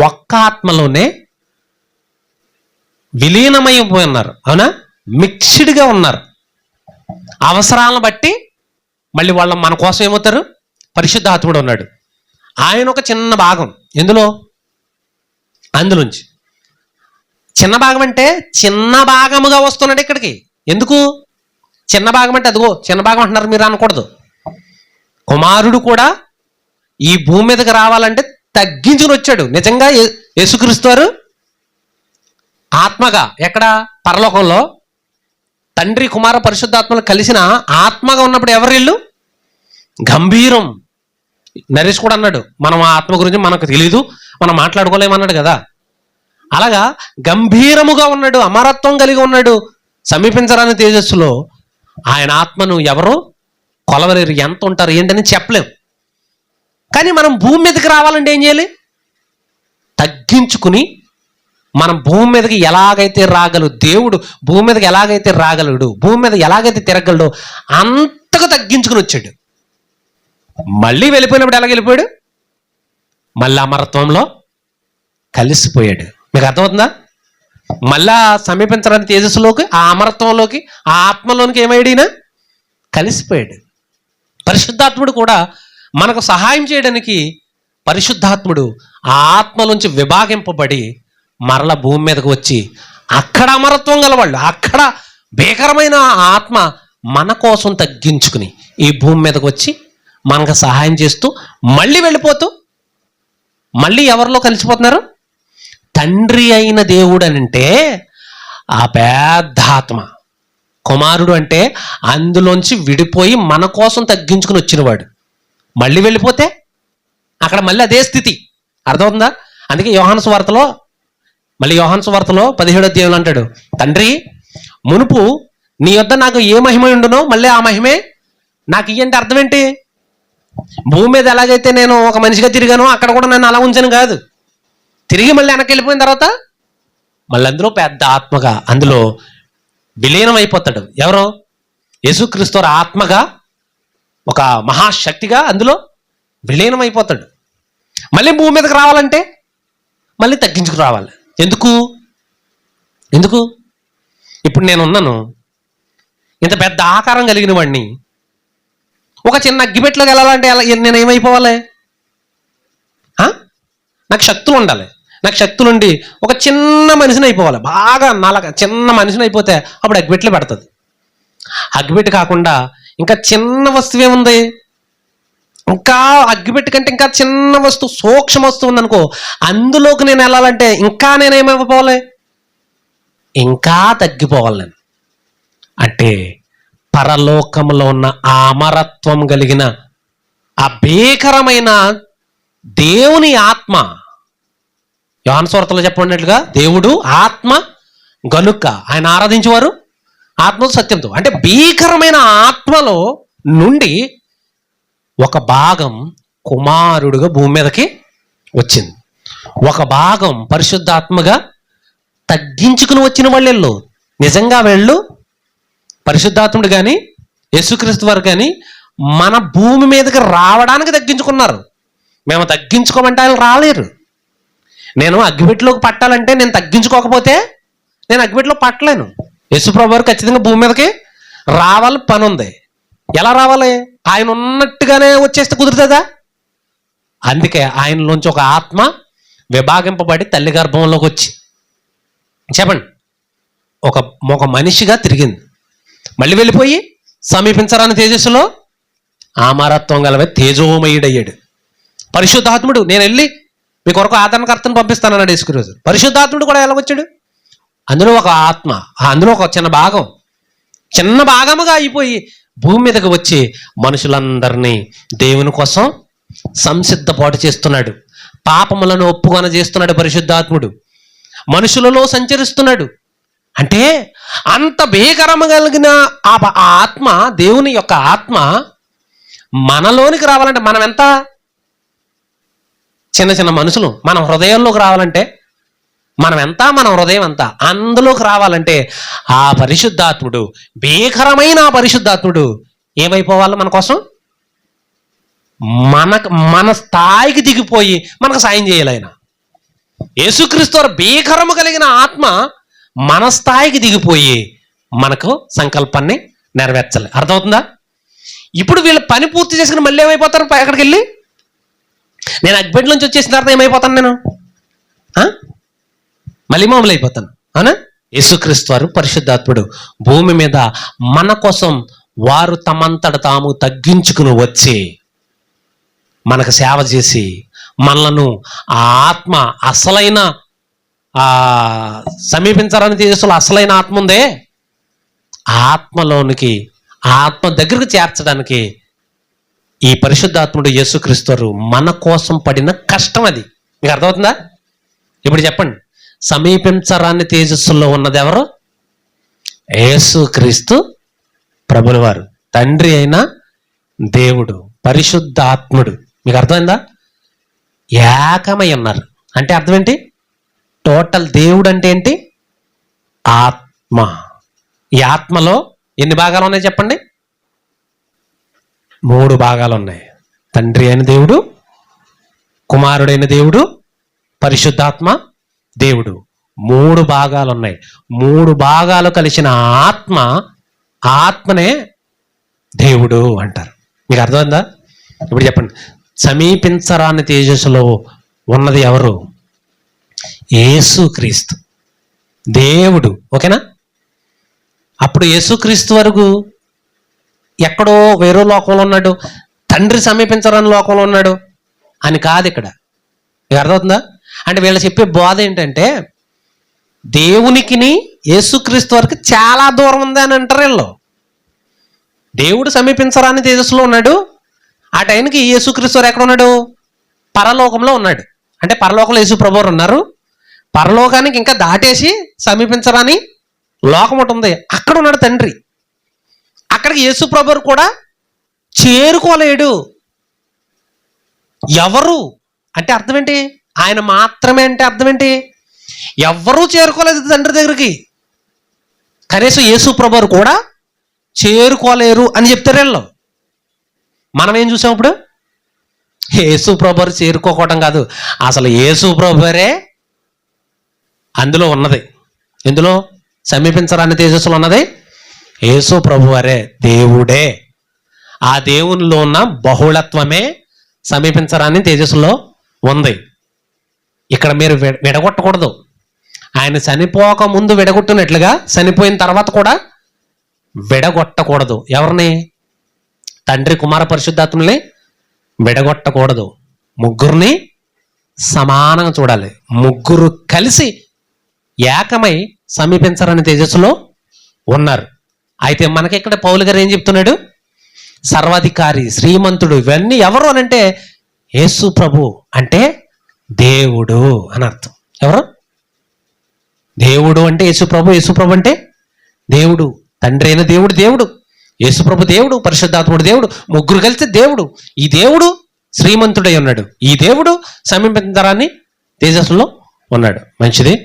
A: ఒక్క ఆత్మలోనే విలీనమైపోయి ఉన్నారు. అవునా? మిక్స్డ్గా ఉన్నారు. అవసరాలను బట్టి మళ్ళీ వాళ్ళ మన కోసం ఏమవుతారు? పరిశుద్ధాత్ముడు ఉన్నాడు. ఆయన ఒక చిన్న భాగం. ఎందులో? అందులోంచి చిన్న భాగం అంటే చిన్న భాగముగా వస్తున్నాడు ఇక్కడికి. ఎందుకు చిన్న భాగం అంటే? అదిగో చిన్న భాగం అంటున్నారు మీరు అనకూడదు. కుమారుడు కూడా ఈ భూమి మీదకి రావాలంటే తగ్గించుకుని వచ్చాడు. నిజంగా యేసుక్రీస్తు వారు ఆత్మగా ఎక్కడ? పరలోకంలో తండ్రి, కుమార, పరిశుద్ధాత్మలు కలిసిన ఆత్మగా ఉన్నప్పుడు ఎవరు వీళ్ళు? గంభీరం. నరేష్ కూడా అన్నాడు, మనం ఆ ఆత్మ గురించి మనకు తెలీదు, మనం మాట్లాడుకోలేమన్నాడు కదా. అలాగా గంభీరముగా ఉన్నాడు, అమరత్వం కలిగి ఉన్నాడు. సమీపించరాని తేజస్సులో ఆయన ఆత్మను ఎవరు కొలవలేరు. ఎంత ఉంటారు ఏంటని చెప్పలేం. కానీ మనం భూమి మీదకి రావాలంటే ఏం చేయాలి? తగ్గించుకుని మనం భూమి మీదకి ఎలాగైతే రాగలడు, దేవుడు భూమి మీదకి ఎలాగైతే రాగలడు, భూమి మీద ఎలాగైతే తిరగలడో అంతగా తగ్గించుకుని వచ్చాడు. మళ్ళీ వెళ్ళిపోయినప్పుడు ఎలాగ వెళ్ళిపోయాడు? మళ్ళీ అమరత్వంలో కలిసిపోయాడు. మీకు అర్థమవుతుందా? మళ్ళా సమీపించడానికి తేజస్సులోకి, ఆ అమరత్వంలోకి, ఆ ఆత్మలోనికి ఏమయ్యాడు? కలిసిపోయాడు. పరిశుద్ధాత్ముడు కూడా మనకు సహాయం చేయడానికి పరిశుద్ధాత్ముడు ఆ ఆత్మలోంచి విభాగింపబడి మరల భూమి మీదకు వచ్చి అక్కడ అమరత్వం గలవాళ్ళు, అక్కడ భీకరమైన ఆత్మ మన కోసం తగ్గించుకుని ఈ భూమి మీదకు వచ్చి మనకు సహాయం చేస్తూ మళ్ళీ వెళ్ళిపోతూ మళ్ళీ ఎవరిలో కలిసిపోతున్నారు? తండ్రి అయిన దేవుడు అని అంటే ఆ పెద్ద ఆత్మ. కుమారుడు అంటే అందులోంచి విడిపోయి మన కోసం తగ్గించుకుని వచ్చినవాడు. మళ్ళీ వెళ్ళిపోతే అక్కడ మళ్ళీ అదే స్థితి. అర్థమవుతుందా? అందుకే యోహాను సువార్తలో 17వ అధ్యాయంలో అంటాడు, తండ్రి మునుపు నీ యొద్ద నాకు ఏ మహిమ ఉండునో మళ్ళీ ఆ మహిమే నాకు ఇయ్యంటే అర్థం ఏంటి? భూమి మీద ఎలాగైతే నేను ఒక మనిషిగా తిరిగానో అక్కడ కూడా నన్ను అలా ఉంచాను కాదు. తిరిగి మళ్ళీ వెనక్కి వెళ్ళిపోయిన తర్వాత మళ్ళీ అందులో పెద్ద ఆత్మగా అందులో విలీనం అయిపోతాడు. ఎవరో? యేసుక్రీస్తు ఆత్మగా, ఒక మహాశక్తిగా అందులో విలీనం అయిపోతాడు. మళ్ళీ భూమి మీదకి రావాలంటే మళ్ళీ తగ్గించుకు రావాలి. ఎందుకు? ఇప్పుడు నేను ఉన్నాను, ఇంత పెద్ద ఆకారం కలిగిన వాడిని. ఒక చిన్న అగ్గిపెట్లోకి వెళ్ళాలంటే నేను ఏమైపోవాలి? నాకు శక్తులు ఉండాలి. నాకు శక్తులుండి ఒక చిన్న మనిషిని అయిపోవాలి, బాగా నల్లగా చిన్న మనిషిని అయిపోతే అప్పుడు అగ్గిపెట్లో పెడుతుంది. అగ్గిపెట్టి కాకుండా ఇంకా చిన్న వస్తువు ఏముంది? ఇంకా అగ్గిపెట్టి కంటే ఇంకా చిన్న వస్తువు, సూక్ష్మ వస్తువు ఉందనుకో, అందులోకి నేను వెళ్ళాలంటే ఇంకా నేనేమైపోవాలి? ఇంకా తగ్గిపోవాలి నేను. అంటే పరలోకంలో ఉన్న ఆ అమరత్వం కలిగిన ఆ భీకరమైన దేవుని ఆత్మ, యోహాను సువార్తలో చెప్పబడినట్లుగా దేవుడు ఆత్మ గనుక ఆయన ఆరాధించేవారు ఆత్మతో సత్యంతో. అంటే భీకరమైన ఆత్మలో నుండి ఒక భాగం కుమారుడుగా భూమి మీదకి వచ్చింది. ఒక భాగం పరిశుద్ధాత్మగా తగ్గించుకుని వచ్చిన వాళ్ళు. నిజంగా వీళ్ళు పరిశుద్ధాత్ముడు కానీ యేసుక్రీస్తు వారు కానీ మన భూమి మీదకి రావడానికి తగ్గించుకున్నారు. మేము తగ్గించుకోమంటే వాళ్ళు రాలేరు. నేను అగ్గిపెట్టిలోకి పట్టాలంటే నేను తగ్గించుకోకపోతే నేను అగ్గిపెట్టిలో పట్టలేను. యేసుప్రభు వారు ఖచ్చితంగా భూమి మీదకి రావాలి, పని ఉంది. ఎలా రావాలి? ఆయన ఉన్నట్టుగానే వచ్చేస్తే కుదురుతుందా? అందుకే ఆయనలోంచి ఒక ఆత్మ విభాగింపబడి తల్లి గర్భంలోకి వచ్చి చెప్పండి ఒక మనిషిగా తిరిగింది. మళ్ళీ వెళ్ళిపోయి సమీపించరాని తేజస్సులో అమరత్వం గలవే తేజోమయుడయ్యాడు. పరిశుద్ధాత్ముడు నేను వెళ్ళి మీ కొరకు ఆదరణకర్తను పంపిస్తానన్నాడు యేసుక్రీస్తు. పరిశుద్ధాత్ముడు కూడా ఎలా వచ్చాడు? అందులో ఒక ఆత్మ, అందులో ఒక చిన్న భాగముగా అయిపోయి భూమి మీదకి వచ్చి మనుషులందరినీ దేవుని కోసం సంసిద్ధపాటు చేస్తున్నాడు. పాపములను ఒప్పుకొన చేస్తున్నాడు పరిశుద్ధాత్ముడు. మనుషులలో సంచరిస్తున్నాడు. అంటే అంత భీకరము కలిగిన ఆ ఆత్మ, దేవుని యొక్క ఆత్మ మనలోనికి రావాలంటే మనం ఎంత చిన్న మనుషులు, మన హృదయంలోకి రావాలంటే మనం ఎంత, మన హృదయం ఎంత, అందులోకి రావాలంటే ఆ పరిశుద్ధాత్ముడు, భీకరమైన ఆ పరిశుద్ధాత్ముడు ఏమైపోవాలి? మన కోసం మన స్థాయికి దిగిపోయి మనకు సాయం చేయాలి. ఆయన యేసుక్రీస్తు వారు భీకరము కలిగిన ఆత్మ మన స్థాయికి దిగిపోయి మనకు సంకల్పాన్ని నెరవేర్చాలి. అర్థమవుతుందా? ఇప్పుడు వీళ్ళు పని పూర్తి చేసుకుని మళ్ళీ ఏమైపోతారు? ఎక్కడికి వెళ్ళి నేను అగ్గిపెట్టి నుంచి వచ్చేసిన తర్వాత ఏమైపోతాను? నేను మళ్ళీ మామూలు అయిపోతాను. అవునా? యేసుక్రీస్తు వారు పరిశుద్ధాత్ముడు భూమి మీద మన కోసం వారు తమంతట తాము తగ్గించుకుని వచ్చి మనకు సేవ చేసి మనలను ఆ ఆత్మ అసలైన సమీపించాలని తీసుకున్న అసలైన ఆత్మ ఉందే, ఆత్మలోనికి ఆత్మ దగ్గరకు చేర్చడానికి ఈ పరిశుద్ధాత్ముడు యేసుక్రీస్తు వారు మన కోసం పడిన కష్టం అది. మీకు అర్థమవుతుందా? ఇప్పుడు చెప్పండి, సమీపించరాని తేజస్సులో ఉన్నది ఎవరు? యేసుక్రీస్తు ప్రభుల వారు, తండ్రి అయిన దేవుడు, పరిశుద్ధాత్ముడు. మీకు అర్థమైందా? ఏకమై ఉన్నారు అంటే అర్థం ఏంటి? టోటల్ దేవుడు అంటే ఏంటి? ఆత్మ. ఈ ఆత్మలో ఎన్ని భాగాలు ఉన్నాయి చెప్పండి? 3 భాగాలు ఉన్నాయి. తండ్రి అయిన దేవుడు, కుమారుడైన దేవుడు, పరిశుద్ధాత్మ, దేవుడు. 3 భాగాలు ఉన్నాయి. 3 భాగాలు కలిసిన ఆత్మనే దేవుడు అంటారు. మీకు అర్థమైందా? ఇప్పుడు చెప్పండి, సమీపించరాని తేజస్సులో ఉన్నది ఎవరు? యేసుక్రీస్తు, దేవుడు. ఓకేనా? అప్పుడు యేసుక్రీస్తు వరకు ఎక్కడో వేరే లోకంలో ఉన్నాడు, తండ్రి సమీపించరాని లోకంలో ఉన్నాడు అని కాదు ఇక్కడ. మీకు అర్థమవుతుందా? అంటే వీళ్ళు చెప్పే బోధ ఏంటంటే దేవునికిని యేసుక్రీస్తు వరకు చాలా దూరం ఉంది అని అంటారు వీళ్ళు. దేవుడు సమీపించరాని తేజస్సులో ఉన్నాడు, ఆ టైంకి యేసుక్రీస్తు వారు ఎక్కడ ఉన్నాడు? పరలోకంలో ఉన్నాడు. అంటే పరలోకంలో యేసు ప్రభువారు ఉన్నారు, పరలోకానికి ఇంకా దాటేసి సమీపించరాని లోకం ఒకటి ఉంది, అక్కడ ఉన్నాడు తండ్రి. అక్కడికి యేసు ప్రభువారు కూడా చేరుకోలేడు. ఎవరు అంటే అర్థం ఏంటి? ఆయన మాత్రమే అంటే అర్థం ఏంటి? ఎవ్వరూ చేరుకోలేదు తండ్రి దగ్గరికి. కనీసం యేసు ప్రభువారు కూడా చేరుకోలేరు అని చెప్తారు వీళ్ళు. మనం ఏం చూసాం ఇప్పుడు? యేసు ప్రభువారు చేరుకోవడం కాదు, అసలు యేసు ప్రభువారే అందులో ఉన్నది. ఎందులో? సమీపించరాని తేజస్సులో ఉన్నది యేసు ప్రభువారే, దేవుడే. ఆ దేవునిలో ఉన్న బహుళత్వమే సమీపించరాని తేజస్సులో ఉంది. ఇక్కడ మీరు విడగొట్టకూడదు. ఆయన చనిపోక ముందు విడగొట్టినట్లుగా చనిపోయిన తర్వాత కూడా విడగొట్టకూడదు. ఎవరిని? తండ్రి, కుమార, పరిశుద్ధాత్మని విడగొట్టకూడదు. ముగ్గురిని సమానంగా చూడాలి. ముగ్గురు కలిసి ఏకమై సమీపించరాని తేజస్సులో ఉన్నారు. అయితే మనకి ఇక్కడ పౌలు గారు ఏం చెప్తున్నాడు? సర్వాధికారి, శ్రీమంతుడు, ఇవన్నీ ఎవరు అని అంటే యేసు ప్రభు అంటే దేవుడు అని అర్థం. ఎవరు? దేవుడు అంటే యేసు ప్రభు, యేసు ప్రభు అంటే దేవుడు. తండ్రి అయిన దేవుడు దేవుడు, యేసు ప్రభు దేవుడు, పరిశుద్ధాత్ముడు దేవుడు, ముగ్గురు కలిసి దేవుడు. ఈ దేవుడు శ్రీమంతుడై ఉన్నాడు, ఈ దేవుడు సమీపించరాని తేజస్సులో ఉన్నాడు. మంచిది.